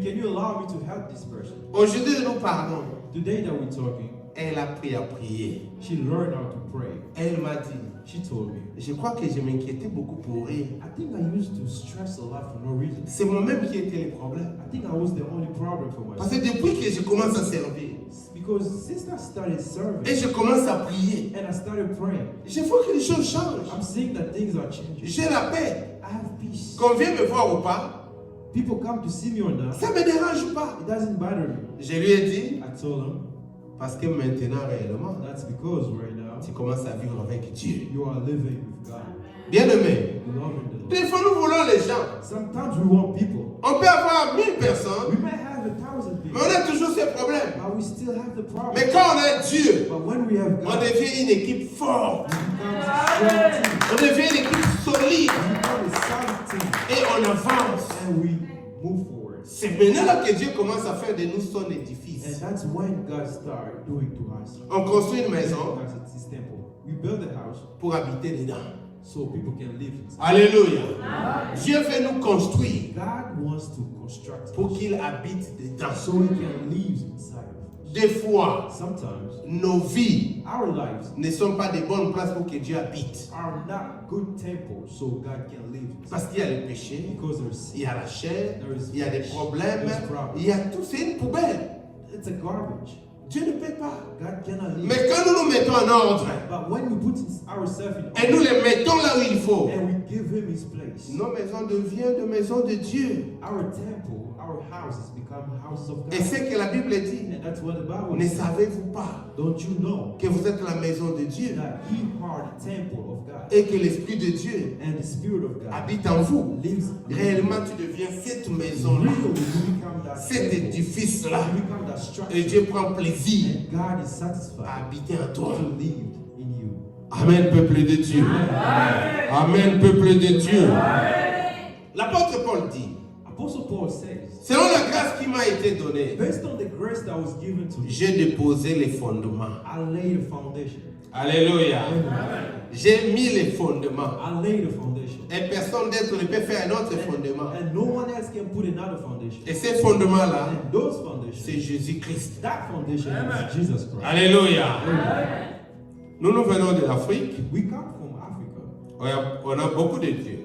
Can you allow me to help this person? Aujourd'hui, nous parlons. Today that we're talking, Elle a appris à prier. she learned how to pray. Elle m'a dit, She told me, je crois que je m'inquiétais beaucoup pour elle. I think I used to stress a lot for no reason. C'est moi-même qui étais le problème. I think I was the only problem for Parce myself. que depuis que je commence à servir, Because since I started et serving je commence à prier, and I started praying, je vois que les choses changent. I'm seeing that things are changing. J'ai la paix. I have peace. Qu'on vienne me voir ou pas, People come to see me or not, ça ne me dérange pas. it doesn't bother me. Je lui ai dit, I told them, parce que maintenant réellement, that's because right now tu commences à vivre avec Dieu. you are living with God. Bien aimé. Loving the Lord. Des fois, nous voulons les gens. Sometimes we want people. On peut avoir 1000 personnes, We may have 1,000 mais people, on a toujours ces problèmes. but we still have the problem. Mais quand on a Dieu, But when we have on God, devient une équipe forte. we become a strong team. On devient une équipe solide. We become a solid team. Et on avance. And we move forward. C'est maintenant là que Dieu commence à faire de nous son And édifice. that's when God started doing to us. On construit une maison As his temple. We build a house pour habiter dedans. so people can live inside. Alléluia. Dieu veut nous construire God wants to construct pour us qu'il habite dedans. so he can live inside of us. Des fois, Sometimes nos vies our lives ne sont pas de bonnes places pour que Dieu habite. are not good temples so God can live inside. Parce qu'il y a le péché, Because there's il y sin. a la chair, There is il y a des flesh, problèmes, there's problems. il y a tout. C'est une poubelle. It's a garbage. Dieu ne peut pas. God cannot live. Mais quand nous nous mettons en ordre But when we put ourselves in et nous order les mettons là où il faut, and we give him his place, nos maisons deviennent des maisons de Dieu. our temple, our houses become houses of Et God. c'est que la Bible dit. And that's what the Bible Ne says. savez-vous pas Don't you know que vous êtes la maison de Dieu that ye are the temple of God et que l'Esprit de Dieu and the Spirit of God habite en vous? lives in you? Réellement, tu deviens cette maison-là, Really, you become that cet temple. édifice-là. You become that structure. Et Dieu prend plaisir And God is satisfied à habiter en toi. to live in you. Amen, peuple de Dieu. Amen, peuple de Dieu. L'apôtre Paul dit, Apostle Paul says, selon la grâce qui m'a été donnée, based on the grace that was given to me, j'ai déposé les fondements. I laid a foundation. Alléluia. J'ai mis les fondements. I laid a foundation. Et personne d'autre ne peut faire un autre fondement. And no one else can put another foundation. Et ces fondements-là, And those foundations, c'est Jésus-Christ. that foundation is Jesus Christ. Alléluia. Amen. Nous venons de l'Afrique. We come from Africa. On a beaucoup de dieux.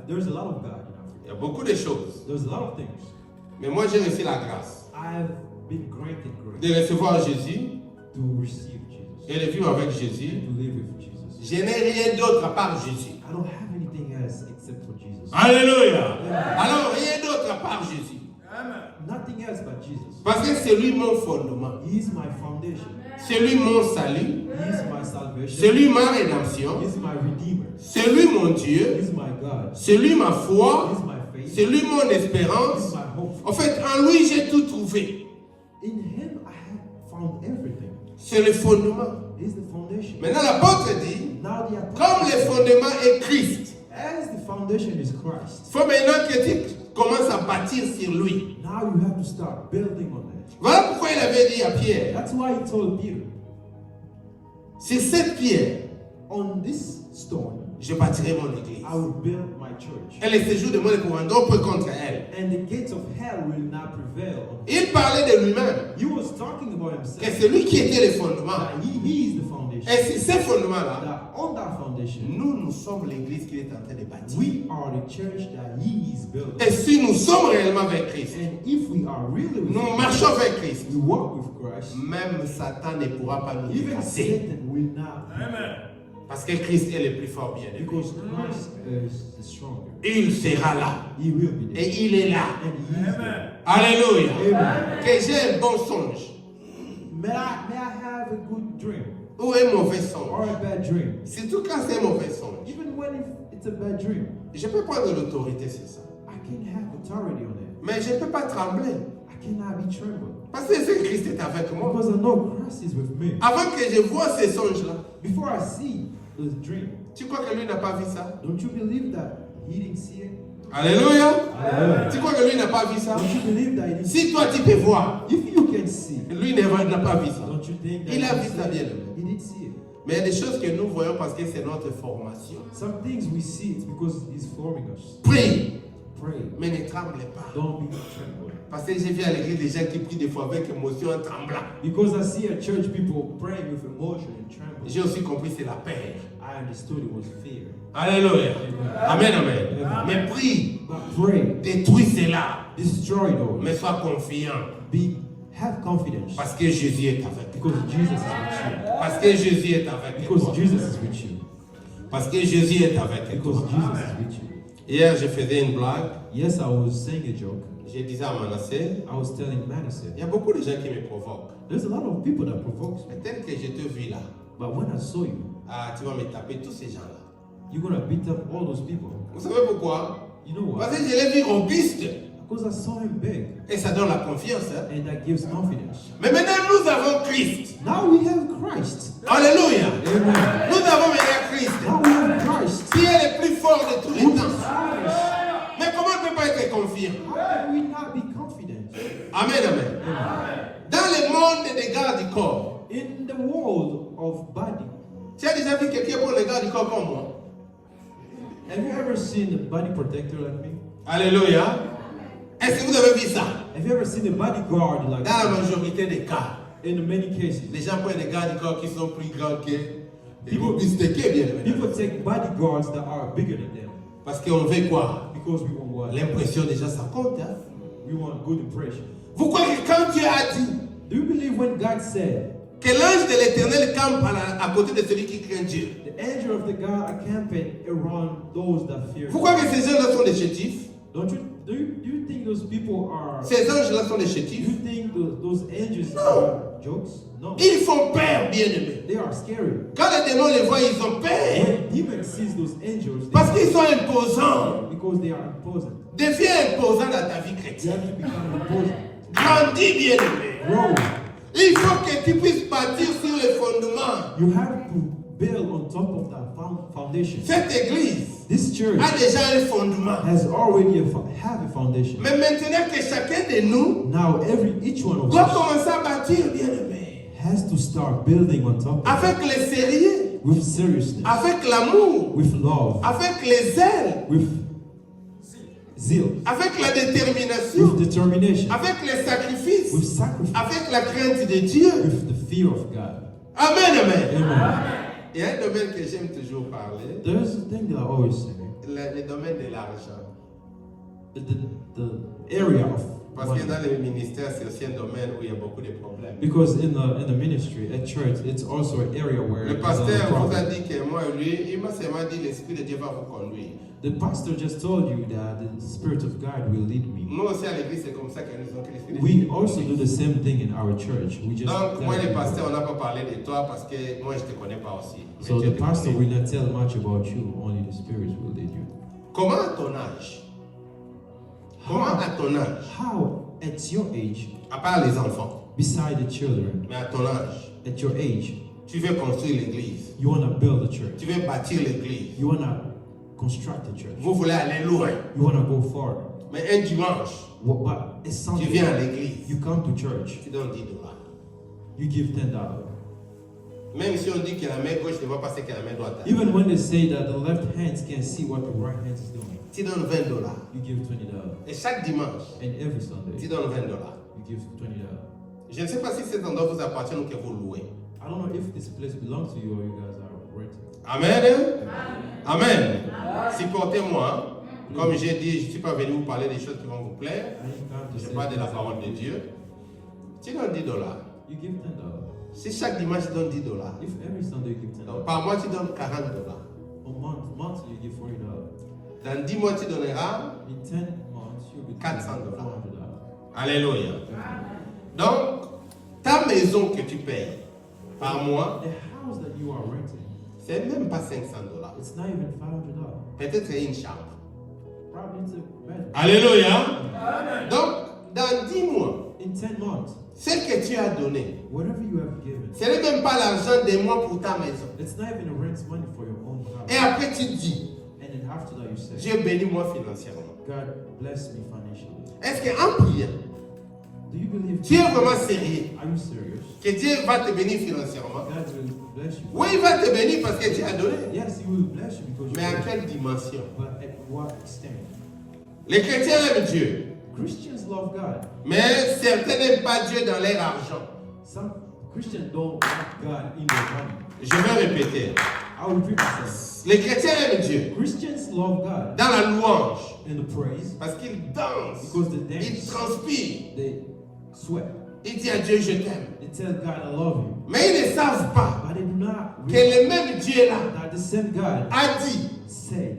There's a lot of God in Il y Africa. a beaucoup de choses. There's a lot of things. Mais moi, j'ai reçu la grâce I've been granted de grace recevoir Jésus to receive Jesus, et de vivre avec Jésus. to live with Jesus. Je n'ai rien d'autre à part Jésus. I don't have anything else except for Jesus. Alléluia. Alors, rien d'autre à part Jésus. Nothing else but Jesus. Parce que c'est lui mon fondement. He is my foundation. C'est lui mon salut. He is my salvation. C'est lui ma rédemption. He is my redeemer. C'est lui mon He Dieu. is my God. C'est lui ma He foi. is my faith. C'est lui mon He is espérance. my hope. En fait, en lui, j'ai tout trouvé. In him I have found everything. C'est le fondement. He is the foundation. Maintenant, l'apôtre dit, Now the comme le fondement est Christ, as the foundation is Christ, il faut maintenant que tu commences à bâtir sur lui. now you have to start building on it. Voilà pourquoi il avait dit à Pierre, That's why he told Peter, sur cette pierre, on this stone je bâtirai mon église. I will build my church. Et les séjours de mon épouvantable peut contre elle. And the gates of hell will not prevail on it. Il parlait de lui-même, He was talking about que himself. c'est lui qui était le fondement. That he is the foundation. Et sur ces fondements-là, That on that foundation, nous sommes l'église qu'il est en train de bâtir. we are the church that he is building. Et si nous sommes réellement avec Christ, And if we are really with nous Christ, marchons avec Christ, we walk with Christ, même Satan ne pourra pas nous even dépasser. Satan will not. Parce que Christ est le plus fort bien aimé. Because Christ is the stronger. Il sera là. He will be there. Et il est là. And he is there. Alléluia. Amen. Que j'ai un bon songe May I have a good dream ou un mauvais or songe. a bad dream? Surtout quand c'est un mauvais songe. Even when it's a bad dream, Je peux prendre l'autorité sur ça. I can have authority on it. Mais je ne peux pas trembler. I cannot be trembled. Parce que c'est Christ est avec moi. Because I know Christ is with me. Avant que je vois ces songes-là, Before I see the dream, tu crois que lui n'a pas vu ça? don't you believe that he didn't see it? Alléluia. Hallelujah. Tu crois que lui n'a pas vu ça? Don't you believe that he didn't see Si toi tu peux voir, it? If you can see, lui n'a pas vu ça. don't you think that Il a he vu didn't ça, see bien it? aimé. He didn't see it. Mais il y a des choses que nous voyons parce que c'est notre formation. Some things we see it's because he's forming us. Prie, Pray. mais ne tremblez pas. Don't be trembling. Parce que j'ai vu à l'église des gens qui prient des fois avec émotion en tremblant. Because I see at church people praying with emotion and trembling. J'ai aussi compris c'est la paix. I understood it was fear. Alléluia. Amen, amen. Amen. Mais prie, But pray, détruis cela. destroy those. Mais sois confiant. Have confidence. Parce que Jésus est avec toi. Because Jesus is with you. Parce que Jésus est avec Because toi. Jesus is with you. Parce que Jésus est avec Because toi. Jesus is with you. Hier, je faisais une blague. Yes, I was saying a joke. Je disais à Manasseh, I was telling Manasseh. il y a beaucoup de gens qui me provoquent. There's a lot of people that provokes me. Mais tel que je te vis là, But when I saw you, tu vas me taper tous ces gens-là. you're gonna beat up all those people. Vous savez pourquoi? You know Parce what? que je l'ai vu robuste. Because I saw him big. Et ça donne la confiance. Hein? And that gives confidence. Mais maintenant, nous avons Christ. Now we have Christ. Alléluia. Amen. Nous avons maintenant Christ. Now we have Christ. Qui est le plus fort de tous les Who is temps. strongest. Mais comment on ne peut pas être confiant? How can we not be confident? Amen, amen. Dans le monde des gardes du corps, In the world of body, tu as déjà vu quelqu'un pour les gardes du corps comme moi? have you ever seen a body protector like me? Alléluia. Est-ce que vous avez vu ça? Have you ever seen a bodyguard like Dans la me? majorité des cas, In many cases, les gens prennent des gardes du corps qui sont plus grands que les robustes que bien aimé. people take bodyguards that are bigger than them Parce qu'on veut quoi? because we want what? L'impression déjà ça compte. Hein? We want good impression. Vous croyez que quand Dieu a dit Do you believe when God said, que l'ange de l'éternel campe à côté de celui qui craint Dieu? the angel of the God accamping around those that fear? Vous croyez que ces gens-là sont des chétifs? Don't you Do you think those people are... Ces anges-là sont des Do chétifs? you think those angels No. are jokes? No. Ils font peur, bien-aimés. They are scary. Quand les démons les voient, ils ont peur. When demons sees those angels, they Parce qu'ils sont imposants. because they are imposing. Deviens imposant dans ta vie They chrétienne. have to become imposing. Grandis, bien-aimé. Grow. Il faut que tu puisses bâtir sur les fondements. You have to build on top of that foundation. Cette église This church a déjà un fondement. has already have a foundation. Mais maintenant que chacun de nous Now each one of doit us commencer à bâtir, bien-aimé. has to start building on top of it Avec le sérieux, with seriousness, avec l'amour, with love, avec les ailes, with zeal, avec la détermination, with determination, avec les sacrifices, with sacrifice, avec la crainte de Dieu. with the fear of God. Amen, amen. Amen. Il y a un domaine que j'aime toujours parler, There's a thing that I always say, le domaine de l'argent. the area of Parce money. que dans le ministère, c'est aussi un domaine où il y a beaucoup de problèmes. Because in the ministry at church, it's also an area where Le there's a lot of pasteur vous a problems. dit que moi, lui, il m'a seulement dit l'Esprit de Dieu va vous conduire. The pastor just told you that the Spirit of God will lead me. Nous aussi à l'église, c'est comme ça que nous disons que l'Esprit de Dieu We nous also do conduit. the same thing in our church. We just Donc, moi, tell les people. pasteurs, on n'a pas parlé de toi parce que moi, je ne te connais pas aussi. Mais So Dieu the te pastor connaît. will not tell much about you, only the Spirit will lead you. Comment à ton âge? Comment à ton âge? How at your age, À part les enfants, beside the children, mais à ton âge, at your age, tu veux construire l'église. you want to build a church. Tu veux bâtir l'église. You want to construct a church. Vous voulez aller loin. You want to go far. Mais un dimanche, But it's tu Sunday. viens à l'église. You come to church. Tu donnes $10. You give $10. Même si on dit que la main gauche ne voit pas ce que la main droite a. Even when they say that the left hand can't see what the right hand is doing, Tu donnes $20. you give $20. Et chaque dimanche, And every Sunday, tu donnes $20. you give $20. Je ne sais pas si cet endroit vous appartient ou que vous louez. I don't know if this place belongs to you or you guys are renting. Amen. Amen. Supportez-moi. Comme j'ai dit, je ne suis pas venu vous parler des choses qui vont vous plaire. I ain't come to Je say parle de la things parole that- de Dieu. Tu donnes $10. You give $10. Si chaque dimanche tu donnes $10, If every Sunday you give $10, donc par mois tu donnes $40. a monthly you give $40. Dans 10 mois tu donneras. In 10 months you'll be $400. $400. Alléluia. Donc, ta maison que tu payes par mois, The house that you are renting, c'est même pas $500. it's not even $500. Peut-être c'est une chambre. Probably it's a bed. Alléluia. Donc, dans 10 mois, In 10 months, ce que tu as donné, whatever you have given, ce n'est même pas l'argent des mois pour ta maison. it's not even a rent money for your own Et house. après tu dis, And then after that you say, Dieu bénis moi financièrement. God bless me financially. Est-ce qu'en priant, Do you believe tu es vraiment sérieux Are you serious? que Dieu va te bénir financièrement? God will bless you. Oui, il va te bénir parce que tu as donné. Yes, He will bless you because Mais à you quelle dimension? But at what extent? Les chrétiens aiment Dieu, Christians love God. mais certains n'aiment pas Dieu dans leur argent. Some Christians don't want God in their money. Je vais répéter. I will repeat myself. Les chrétiens aiment Dieu Christians love God dans la louange in the praise parce qu'ils dansent, because they ils dance, transpirent, they sweat, ils disent à Dieu je t'aime. they tell God I love you. Mais ils ne savent pas But they do not que realize le même Dieu là that the same God a dit said,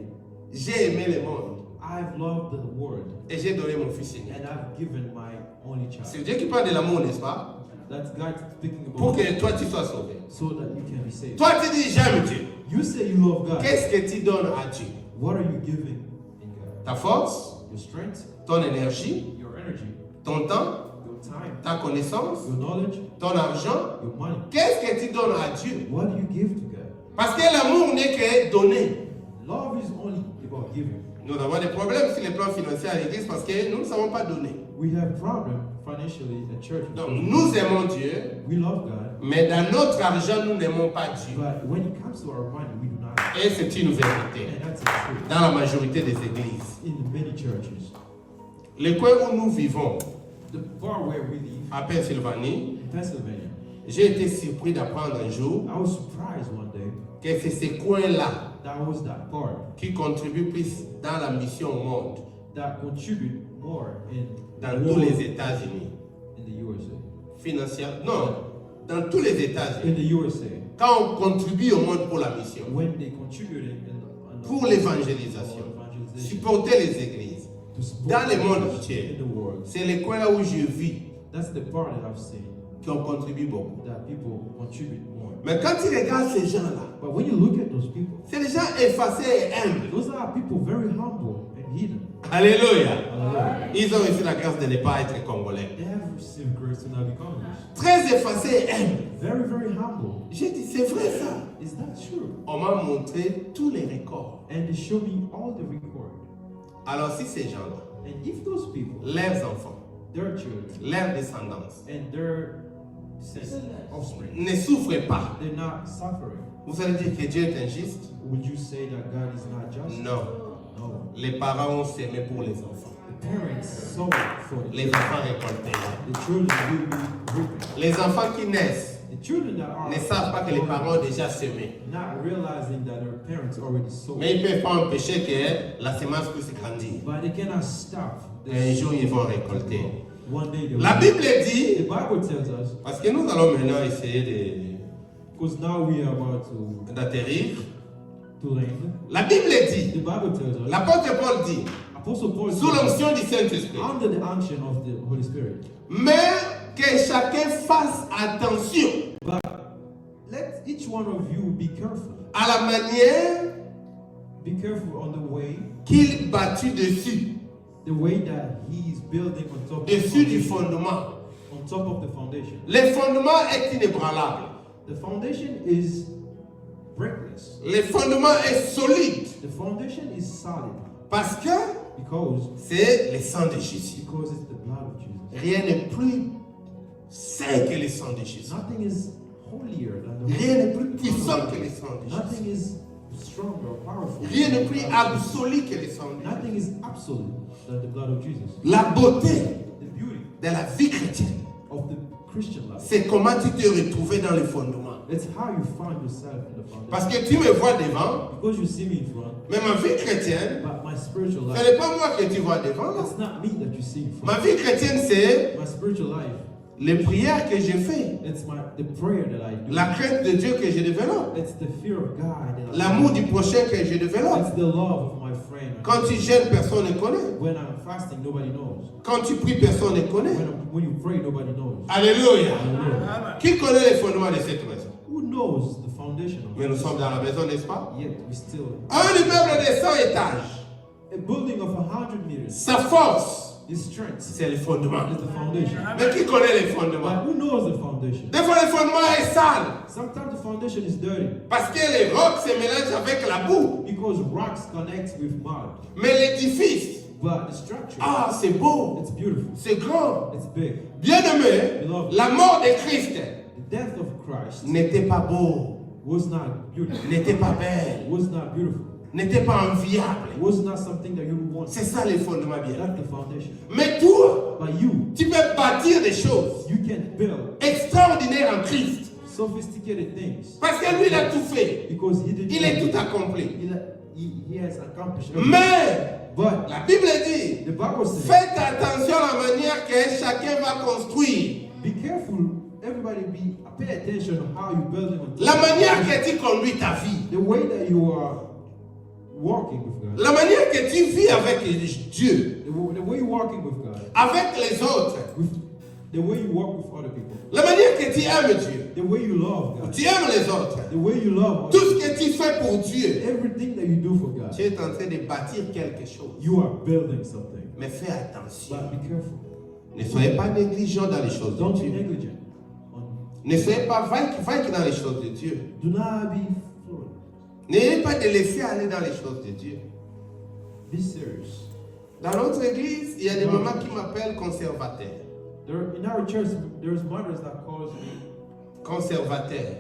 j'ai aimé le monde I've loved the world et j'ai donné mon fils aîné. and I've given my only child. C'est Dieu qui parle de l'amour, n'est-ce pas? That's God speaking Pour about que toi tu sois sauvé. so that you can be saved. Toi tu dis j'aime Dieu. You say you love God. Qu'est-ce que tu donnes à Dieu? What are you giving in God? Ta force, Your strength, ton énergie, your energy, ton temps, your time, ta connaissance, your knowledge, ton argent. your money. Qu'est-ce que tu donnes à Dieu? What do you give to God? Parce que l'amour n'est que donner. Love is only about giving. Nous avons des problèmes sur le plan financier à l'église parce que nous ne savons pas donner. We have problem financially at church. Donc because nous aimons Dieu, we love God, mais dans notre argent, nous n'aimons pas Dieu. but when it comes to our money, we do not. Et c'est une vérité And that's the truth. dans la majorité des églises. In many churches, Le coin où nous vivons, the bar where we live à Pennsylvanie, in Pennsylvania, j'ai été surpris d'apprendre un jour I was surprised one day que c'est ces coins-là that was that part qui contribuent plus dans la mission au monde, that contribute more in dans the tous world, les États-Unis. in the USA. Financièrement, non, dans tous les In États-Unis. the USA, Quand on contribue au monde pour la mission, when they contributed in pour l'évangélisation, evangelization, supporter les églises, to support dans le monde in entier. the world. C'est les coins là où je vis That's the part that I've seen qui ont contribué beaucoup. that people contribute more. Mais quand tu regardes ces gens-là, But when you look at those people, c'est des gens effacés et humbles. those are people very humble and hidden. Alléluia. Hallelujah. Ils ont reçu la grâce de ne pas être congolais. They have received grace to not be Congolese. Très effacés et humbles. Very, very humble. J'ai dit, c'est vrai ça. Is that true? On m'a montré tous les records. And they show me all the record. Alors si ces gens-là, And if those people, leurs enfants, their children, leurs descendants, and their descendants, offspring, ne souffrent pas, they're not suffering, vous allez dire que Dieu est injuste? would you say that God is not just? Non. No. Les parents ont semé pour les enfants. The parents sow for the Les children. enfants récoltent. The children will be reaping. Les enfants qui naissent The children that are ne savent pas que les parents ont déjà semé. not realizing that their parents already sowed. Mais ils ne peuvent pas empêcher que la semence puisse grandir. But they cannot stop. Un jour, ils vont récolter. One day they La will. Bible The dit, Bible tells us, parce que nous allons maintenant essayer because now we are about d'atterrir. to land. La Bible dit, The Bible tells us, l'apôtre Paul dit, Apostle Paul sous says, l'onction du Saint-Esprit, under the unction of the Holy Spirit. mais que chacun fasse attention But let each one of you be careful. à la manière Be careful on the way bâtit dessus, the way that he is building on top dessus du of, fondement. on top of the foundation. Le fondement est inébranlable. The foundation is breakless. Le fondement est solide The foundation is solid parce que because c'est le sang de Jésus. it's the blood of Jesus. Rien n'est plus saint que le sang de Jésus. Nothing is holier than the Rien n'est plus puissant que le sang de Jésus. Nothing is stronger or powerful. Rien n'est than the plus blood of Jesus. absolu que le sang de Jésus. Nothing is absolute than the blood of Jesus. La beauté The beauty de la vie chrétienne, of the Christian life. c'est comment tu te retrouves dans le fondement. It's how you find yourself in the foundation. Parce que tu me vois devant, Because you see me in front, mais ma vie chrétienne, but my spiritual ce life, n'est pas moi que tu vois devant. it's not me that you see in Ma front. vie chrétienne, c'est My spiritual life, les prières que je fais, it's the prayer that I do. la crainte de Dieu que je développe, It's the fear of God that I l'amour do. du prochain que je développe. It's the love of my friend. Quand tu jeûnes, personne ne connaît. When I'm fasting, nobody knows. Quand tu pries, personne ne connaît. When you pray, nobody knows. Alléluia. Hallelujah. Qui connaît les fondements de cette maison? Who knows the foundation of Mais nous this? sommes dans la maison, n'est-ce pas? Yet we still Un immeuble de 100 étages, a building of 100 meters. sa force, His strength c'est le fondement. is the foundation. Mais qui connaît les But fondements? who knows the foundation? Des fois, le fondement est sale. Sometimes the foundation is dirty Parce que les rocs se mélangent avec la boue. because rocks connect with mud. Mais l'édifice, But the structure, ah, c'est beau, it's beautiful. c'est grand. It's big. Bien-aimé, la mort de Christ The death of Christ n'était pas beau, was not beautiful. n'était pas belle, Was not beautiful. n'était pas enviable. Was not something that you would want. C'est ça les fondements bien. That's the foundation. Mais toi, But you tu peux bâtir des choses can build extraordinaires en Christ. sophisticated things Parce que lui, il a tout fait. because he did. Il est tout accompli. He has accomplished everything. Mais, But la Bible dit, the Bible says, faites attention à la manière que chacun va construire. be careful. Everybody pay attention to how you building on La manière que tu conduis ta vie. the way that you are walking with God. La manière que tu vis avec Dieu. The way you're walking with God. Avec les autres. The way you walk with other people. La manière que tu aimes Dieu. The way you love God. Tu aimes les autres. The way you love Tout others. ce que tu fais pour Dieu. Everything that you do for God. Tu es en train de bâtir quelque chose. You are building something. Mais fais attention. But be careful. Ne soyez pas négligents dans les choses de Don't be Dieu. negligent. Ne soyez pas vainqueurs dans les choses de Dieu. Do not be fluent. N'ayez pas de laisser aller dans les choses de Dieu. Be serious. Dans notre église, il y a des mamans qui m'appellent conservateur. In our church, there's mothers that calls me Conservateur.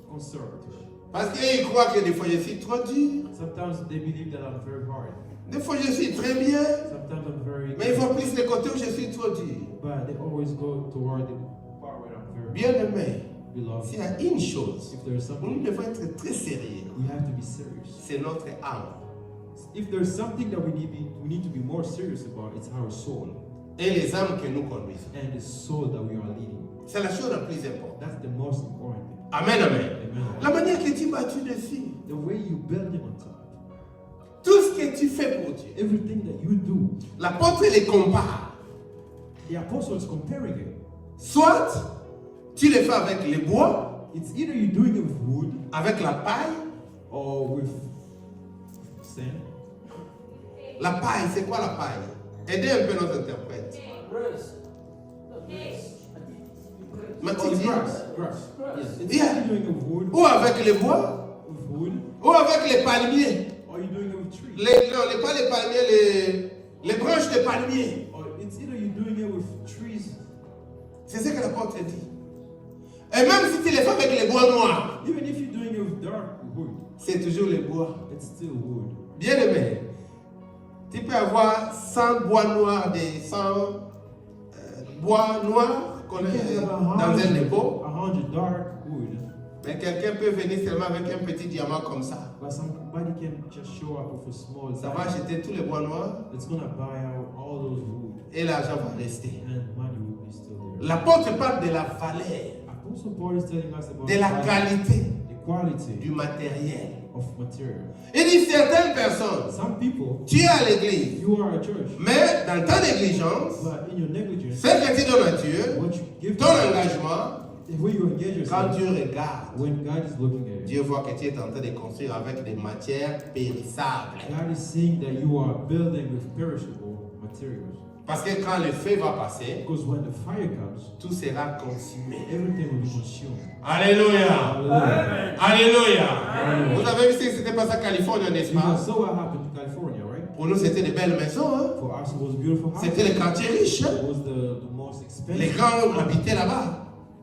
conservative. Parce qu'ils croient que des fois je suis trop dur. Sometimes they believe that I'm very hard. Des fois je suis très bien. Sometimes I'm very Mais ils vont plus le côté où je suis trop dur. but they always go toward the part where I'm very Bien aimé, beloved. s'il y a une chose, If there's nous something, devons être très sérieux. we have to be serious. C'est notre âme. If there's something that we need to be more serious about, it's our soul Et les âmes que nous conduisons. and the soul that we are leading. C'est la chose la plus importante. That's the most important thing. Amen, amen. Amen. La manière que tu bâtis dessus. The way you build it on top. Tout ce que tu fais pour Dieu. Everything that you do, L'apôtre les compare. the apostle is comparing it. Soit tu le fais avec les bois, It's either you're doing it with wood avec la paille. or with sand. La paille, c'est quoi la paille? Aidez un peu notre interprète. Or Mathilde, the grass. Yes. It's Yeah. either doing it with wood, ou avec les bois, with wood, ou avec les palmiers. or you're doing it with trees. Pas les palmiers, les branches de palmiers. Or it's either you're doing it with trees. C'est ce que l'apôtre dit. Et même si tu les fais avec les bois noirs, Even if you're doing it with dark wood, c'est toujours les bois. it's still wood. Bien aimé, tu peux avoir 100 bois noirs, des 100 bois noirs qu'on You a can have dans un dépôt, 100 dark wood, mais quelqu'un peut venir seulement avec un petit diamant comme ça. but somebody can just show up with a small Ça va diamond. acheter tous les bois noirs It's gonna buy out all those wood, et l'argent va rester. and money will be still there. L'apôtre parle de la valeur, Apostle Paul is telling us about de la the qualité, quality du matériel. of material. Il dit certaines personnes, Some people, tu es à l'église, you are a church, mais dans ta négligence, but in your negligence, ce que tu donnes à Dieu, what you give ton to God, engagement, the way you engage quand yourself, Dieu regarde, when God is looking at you, Dieu voit que tu es en train de construire avec des matières périssables. God is seeing that you are building with perishable materials. Parce que quand le feu va passer, Because when the fire comes, tout sera consumé. everything will be consumed. Alléluia. Hallelujah. Alléluia. Vous avez vu ce qui s'était passé en Californie, n'est-ce You pas? saw what happened in California, right? Pour nous, c'était de belles maisons. Hein? For us, it was beautiful houses. C'était les quartiers riches. Hein? It was the most Les expensive. grands habitaient là-bas.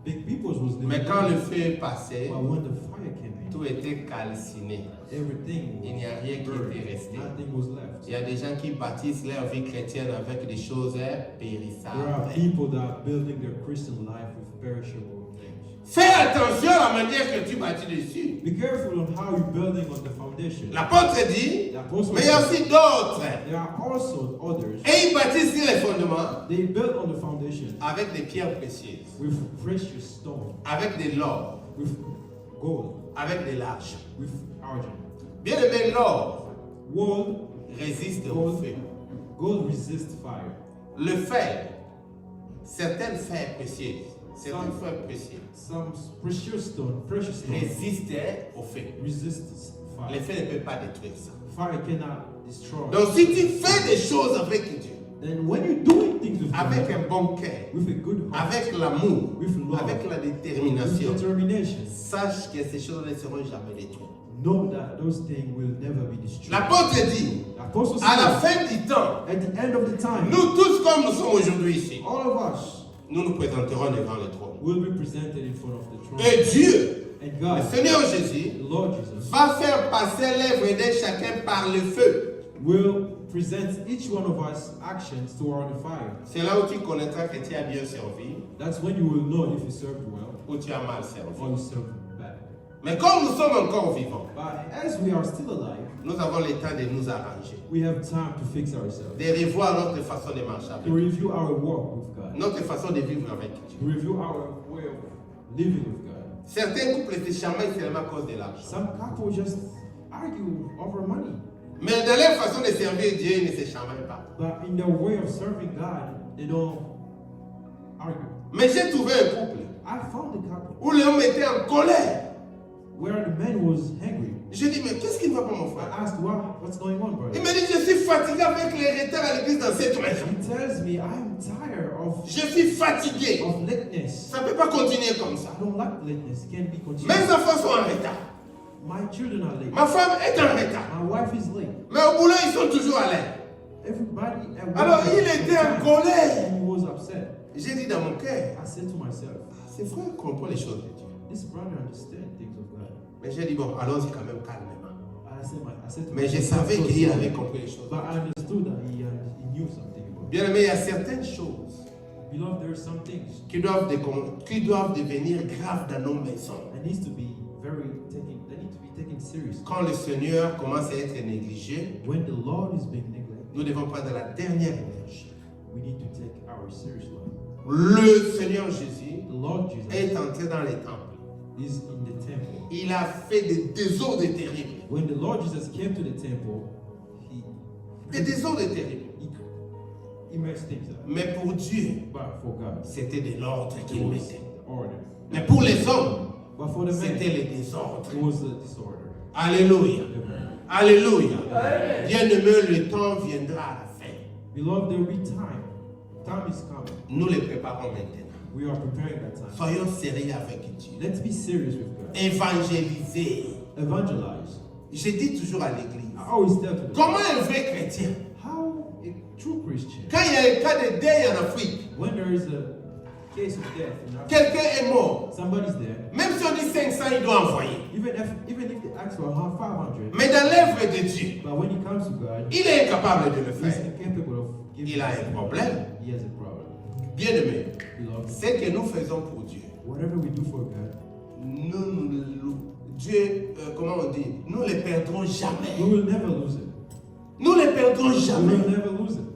Big people was living Mais quand there. le feu passait, But when the fire came in, tout était calciné. everything Il n'y a rien qui burned. était resté. Nothing was left. Il y a des gens qui bâtissent leur vie chrétienne avec des choses There are périssables. people that are building their Christian life with perishable things. Fais attention à la manière que tu bâtis dessus. Be careful on how you're building on the foundation. L'apôtre dit, The apostle mais il y a said, aussi d'autres. there are also others. Et ils bâtissent sur les fondements They build on the foundation avec des pierres précieuses, with precious stone, avec de l'or, with gold, avec de l'argent. with argent. Bien aimé, l'or Gold, résiste au feu. gold resists fire. Le fer, certaines fers précieuses, certaines fers précieuses Some precious stone résistent au feu. resists Le fire. feu ne peut pas détruire ça. Fire cannot destroy. Donc si tu fais des choses avec Dieu, Then when you're doing things with avec God, un bon cœur, with a good heart, avec l'amour, with love, avec la with détermination, determination, sache que ces choses ne seront jamais détruites. know that those things will never be destroyed. L'apôtre dit, The apostle à la said, fin du temps, at the end of the time, nous tous comme nous sommes aujourd'hui ici, all of us nous nous présenterons devant le trône. will be presented in front of the throne. Et Dieu, And le God, Seigneur Jésus, the Lord Jesus, va faire passer l'œuvre de chacun par le feu. will present each one of us actions toward the fire. C'est là où tu connaîtras que tu as bien servi That's when you will know if you served well ou tu as mal or servi. you served bad. Mais comme nous sommes encore vivants, But as we are still alive, nous avons le temps de nous arranger, we have time to fix ourselves, de revoir notre façon de marcher to avec Dieu, review our walk with God, notre façon de vivre avec Dieu. to review our way of living with God. Certains couples se chamaillent seulement à cause de l'argent. Some couples just argue over money, Mais dans leur façon de servir Dieu, ils ne se chamaillent pas. but in their way of serving God, they don't argue. Mais j'ai trouvé un couple I found a couple où l'homme était en colère. where the man was angry. J'ai dit, mais qu'est-ce qui ne va pas, mon I frère? asked, what's going on, brother? Il me dit, je suis fatigué avec les retards à l'église dans cette maison. He tells me, I'm tired of Je suis fatigué. lateness. Ça ne peut pas continuer comme ça. I don't like lateness. It can't be continued. Mes enfants sont en retard. My children are late. Ma femme est en retard. My wife is late. Mais au boulot, ils sont toujours à l'heure. Everybody at work Alors, is il on était en time. colère. And he was upset. J'ai dit dans mon cœur, I said to myself, c'est vrai qu'on comprend les choses de Dieu. this brother understands things of God. Mais j'ai dit, bon, allons-y quand même calmement. I said to Mais je myself, savais "So qu'il sorry." avait compris les choses. But I understood that he knew something about it. Bien aimé, il y a certaines choses Beloved, there are some things qui doivent devenir graves dans nos maisons. that needs to be they need to be taken seriously. Quand le Seigneur commence à être négligé, When the Lord is being neglected, nous devons prendre la dernière énergie. we need to take our serious life. Le Seigneur Jésus The Lord Jesus est entré dans les temples. is in the temple. Il a fait des désordres terribles. When the Lord Jesus came to the temple, Des désordres terribles. He makes things up. Mais pour Dieu, But for God, c'était de l'ordre it qu'il was mettait. order. Mais pour les hommes, But for the c'était men, les désordres. it was the disorder. Alléluia. Amen. Alléluia. Bien-aimé, le temps viendra à la fin. Beloved, there will be time. Time is coming. Nous les préparons maintenant. We are preparing that time. Soyons sérieux avec Dieu. Let's be serious with God. Évangéliser. Evangelize. Je dis toujours à l'église. I always tell people, Comment un vrai chrétien, how a true Christian, quand il y a un cas de deuil en Afrique, when there is a case of death in Africa, quelqu'un est mort, somebody's there, même si on dit 500, il doit envoyer. even if they ask for 500, Mais dans l'œuvre de Dieu, but when it comes to God, il est incapable de le he's faire. incapable of giving. Il a un problème. He has a problem. Bien-aimé, Beloved, ce que nous faisons pour Dieu, whatever we do for God, Dieu, comment on dit, nous ne les perdrons we jamais. will never lose it. Nous ne les perdrons We will jamais. never lose it.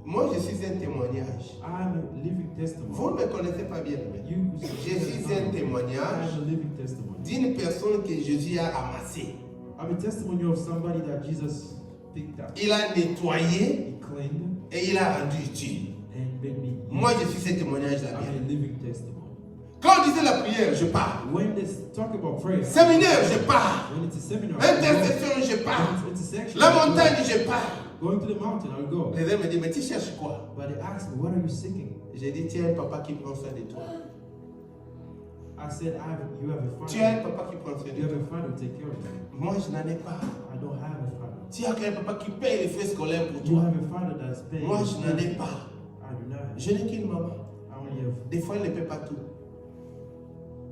Moi, je suis un témoignage. I'm a living testimony. Vous ne me connaissez pas bien, mais je suis un témoignage I'm a living testimony. d'une personne que Jésus a amassée. I'm a testimony of somebody that Jesus picked up. Il a nettoyé He cleaned et il a rendu utile. and made me. Moi, je suis ce témoignage-là. I'm a living testimony. Quand on disait la prière, je parle. When they talk about prayer, Séminaire, je parle. when it's a seminar, Intercession, je parle. when it's intersection, La montagne, je parle. going to the mountain, I'll go. Les gens me disent, mais tu cherches quoi? But they asked me, what are you seeking? J'ai dit, tu as un papa qui prend soin de toi. I said, you have a Tu as un father. papa qui prend soin You de have toi. a father to take care of you. Moi, je n'en ai pas. I don't have a father. Tu as un papa qui paye les frais scolaires pour You toi. have a father that's paying. Moi, je n'en ai pas. I do not. Je n'ai qu'une maman. I only have. Des fois, elle ne paie pas tout.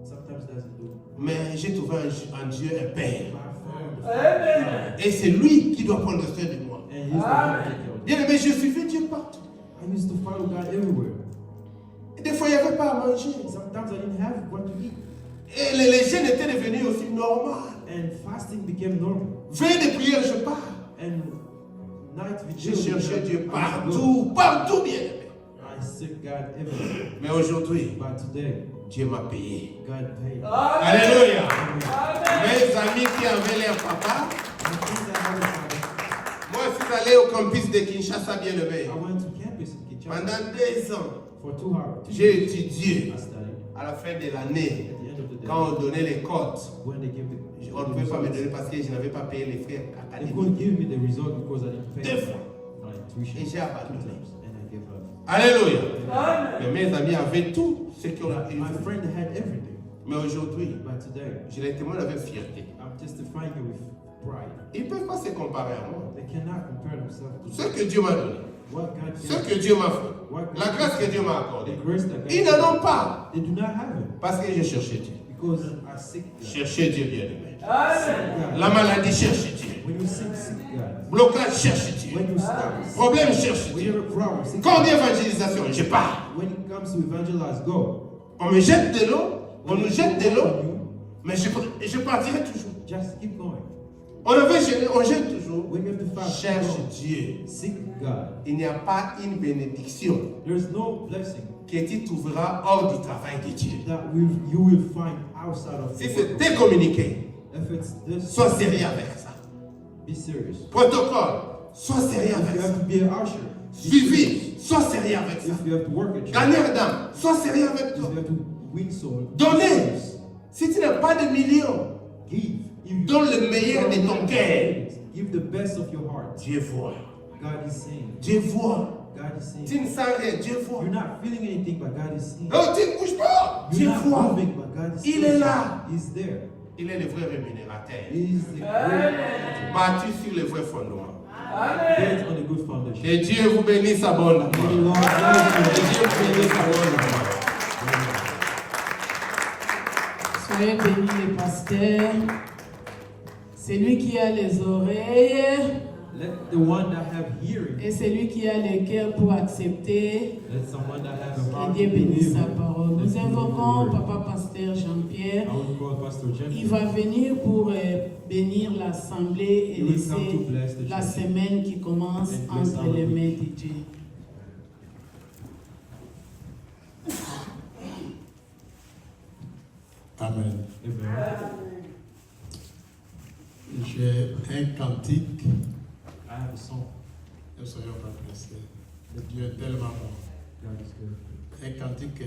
Sometimes doesn't do. Mais j'ai trouvé en Dieu un père. But I found the father. Et c'est lui qui doit prendre soin de moi. And he's the one to take care of you. Bien aimé, je suivais Dieu partout. I used to follow God everywhere. Et des fois, il n'y avait pas à manger. Sometimes I didn't have what to eat. Et les jeûnes étaient devenus aussi normaux. And fasting became normal. Veille de prière, je pars. And night J'ai vigil. cherché Dieu I go. partout, partout, bien aimé. I seek God everywhere. Mais aujourd'hui, But today, Dieu m'a payé. God paid. Alléluia. Amen. Mes amis qui avaient leur papa, The things that I was moi je suis allé au campus de Kinshasa, bien aimé. I went to campus in Kinshasa Pendant 2 ans, for 2 hours. j'ai étudié. I studied. À la fin de At l'année, the end of the day, quand on donnait les codes, when they gave the, on ne pouvait pas me donner parce que je n'avais pas payé les frais they couldn't académiques. give me the result because I didn't pay 2 fois. my tuition Et j'ai 2 abandonné. times, and I gave up. Alléluia. Mais mes amis avaient tout ce qu'on a eu. My friend had everything, Mais aujourd'hui, but today je les témoigne avec fierté. I'm testifying it with pride. Ils ne peuvent pas se comparer à moi. They cannot compare themselves to Ce que Dieu m'a donné, what God ce gave. que Dieu m'a fait, What la God grâce que gave. Dieu m'a accordée. The grace that God Ils gave. n'en ont pas They do not have it parce que j'ai cherché Dieu. because I seek God. Cherchez Dieu, bien aimé. Seek God. La maladie cherche Dieu. When you seek God. Blocage cherche Dieu. When you stop, Problème cherche when you Dieu. have a problem, seek Quand on God. dit évangélisation, je pars. When it comes to evangelize, go. On me jette de l'eau, on nous jette de l'eau, You mais je partirai toujours. just keep going. On avait gêné, on jette toujours. When you have to fast, Cherche go. Dieu. Seek God. Il n'y a pas une bénédiction There's no blessing que tu trouveras hors du travail de Dieu. that you will find outside of Si the c'est work. décommuniqué, If it's this, sois sérieux avec ça. be serious. Protocole, sois sérieux If avec you ça. have to be an usher, Suivi, sois sérieux avec ça. if you have to work at church, Gagneur d'âme, sois sérieux avec if toi. you have to win soul, Donnez. Si tu n'as pas de millions, give. If you donne le meilleur de ton cœur. give the best of your heart. Dieu voit. God is seeing. Dieu voit. God is seeing. Tu ne sens rien, Dieu voit. You're not feeling anything, but God is seeing. Oh, tu ne bouges pas. Dieu You're not voit. moving, but God is Il still est là. seeing. He's there. Il est le vrai rémunérateur. He's the great. Bâti sur le vrai fondement. Built on a good foundation. Que Dieu vous bénisse abondamment. May the Lord Que bless Dieu you. vous bénisse abondamment. Soyez bénis les pasteurs. C'est lui qui a les oreilles Let the one that have hearing, et c'est lui qui a le cœur pour accepter. let someone that have a Que heart Dieu to bénisse believe. sa parole. Let Nous him invoquons believe. Papa Pasteur Jean-Pierre. I will call Pastor Jeff. Il va venir pour bénir l'assemblée et He will come to laisser bless the la church. semaine qui commence And bless entre our les week. mains de Dieu. Amen. Amen. Je J'ai un cantique. I have a song. Ne soyons pas pressés. Le Dieu est tellement bon. God is good. Un cantique,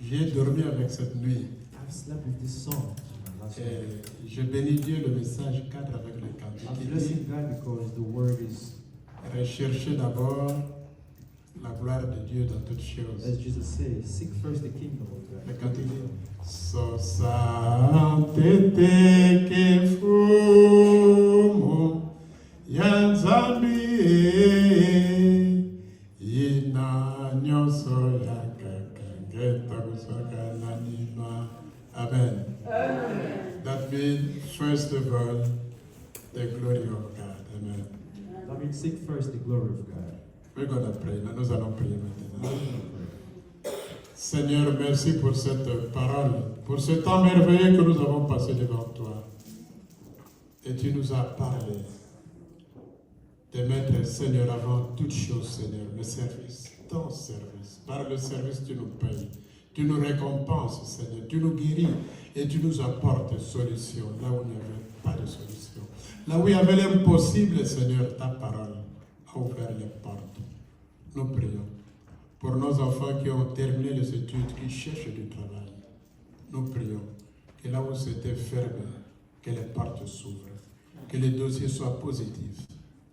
j'ai dormi avec cette nuit. I've slept with this song last night. Et je bénis Dieu, le message cadre avec le cantique. I'm Il dit, blessing God because the word is, recherchez d'abord la gloire de Dieu dans toutes choses. as Jesus says, seek first the kingdom of Le God. cantique dit, So santete que fumo yanzambi ina nyoso yakakangeta kusoka nanima. Amen. That means, first of all, the glory of God. Amen. That means seek first the glory of God. We're going to pray. Nous allons prier maintenant. Seigneur, merci pour cette parole, pour ce temps merveilleux que nous avons passé devant toi. Et tu nous as parlé de mettre, Seigneur, avant toute chose, Seigneur, le service, ton service. Par le service, tu nous payes, tu nous récompenses, Seigneur, tu nous guéris et tu nous apportes solution là où il n'y avait pas de solution. Là où il y avait l'impossible, Seigneur, ta parole a ouvert les portes. Nous prions pour nos enfants qui ont terminé les études, qui cherchent du travail. Nous prions que là où c'était fermé, que les portes s'ouvrent, que les dossiers soient positifs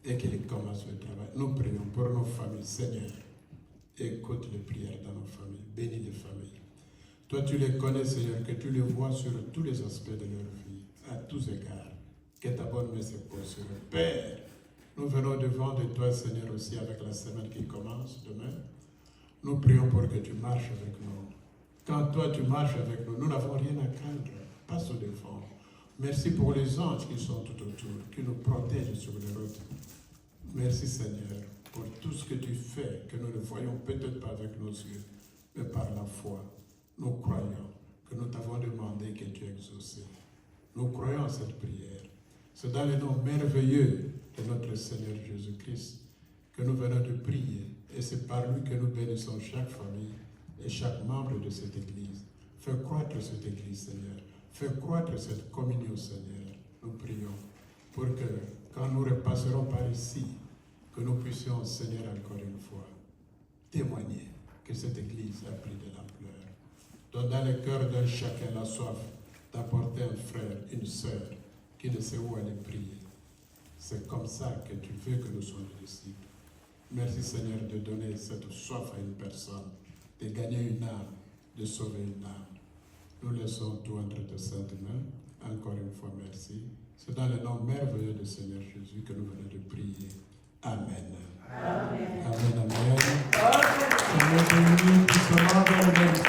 et qu'ils commencent le travail. Nous prions pour nos familles. Seigneur, écoute les prières dans nos familles, bénis les familles. Toi, tu les connais, Seigneur, que tu les vois sur tous les aspects de leur vie, à tous égards. Que ta bonne main se pose sur eux. Père, nous venons devant de toi, Seigneur, aussi avec la semaine qui commence demain. Nous prions pour que tu marches avec nous. Quand toi, tu marches avec nous, nous n'avons rien à craindre, pas se défendre. Merci pour les anges qui sont tout autour, qui nous protègent sur les routes. Merci, Seigneur, pour tout ce que tu fais, que nous ne voyons peut-être pas avec nos yeux, mais par la foi. Nous croyons que nous t'avons demandé que tu aies exaucé. Nous croyons à cette prière. C'est dans le nom merveilleux de notre Seigneur Jésus-Christ que nous venons de prier. Et c'est par lui que nous bénissons chaque famille et chaque membre de cette Église. Fais croître cette Église, Seigneur. Fais croître cette communion, Seigneur. Nous prions pour que, quand nous repasserons par ici, que nous puissions, Seigneur, encore une fois, témoigner que cette Église a pris de l'ampleur. Donne dans le cœur d'un chacun la soif d'apporter un frère, une sœur, qui ne sait où aller prier. C'est comme ça que tu veux que nous soyons disciples. Merci, Seigneur, de donner cette soif à une personne, de gagner une âme, de sauver une âme. Nous laissons tout entre tes saintes mains. Encore une fois, merci. C'est dans le nom merveilleux du Seigneur Jésus que nous venons de prier. Amen. Amen. Amen. Amen. Amen.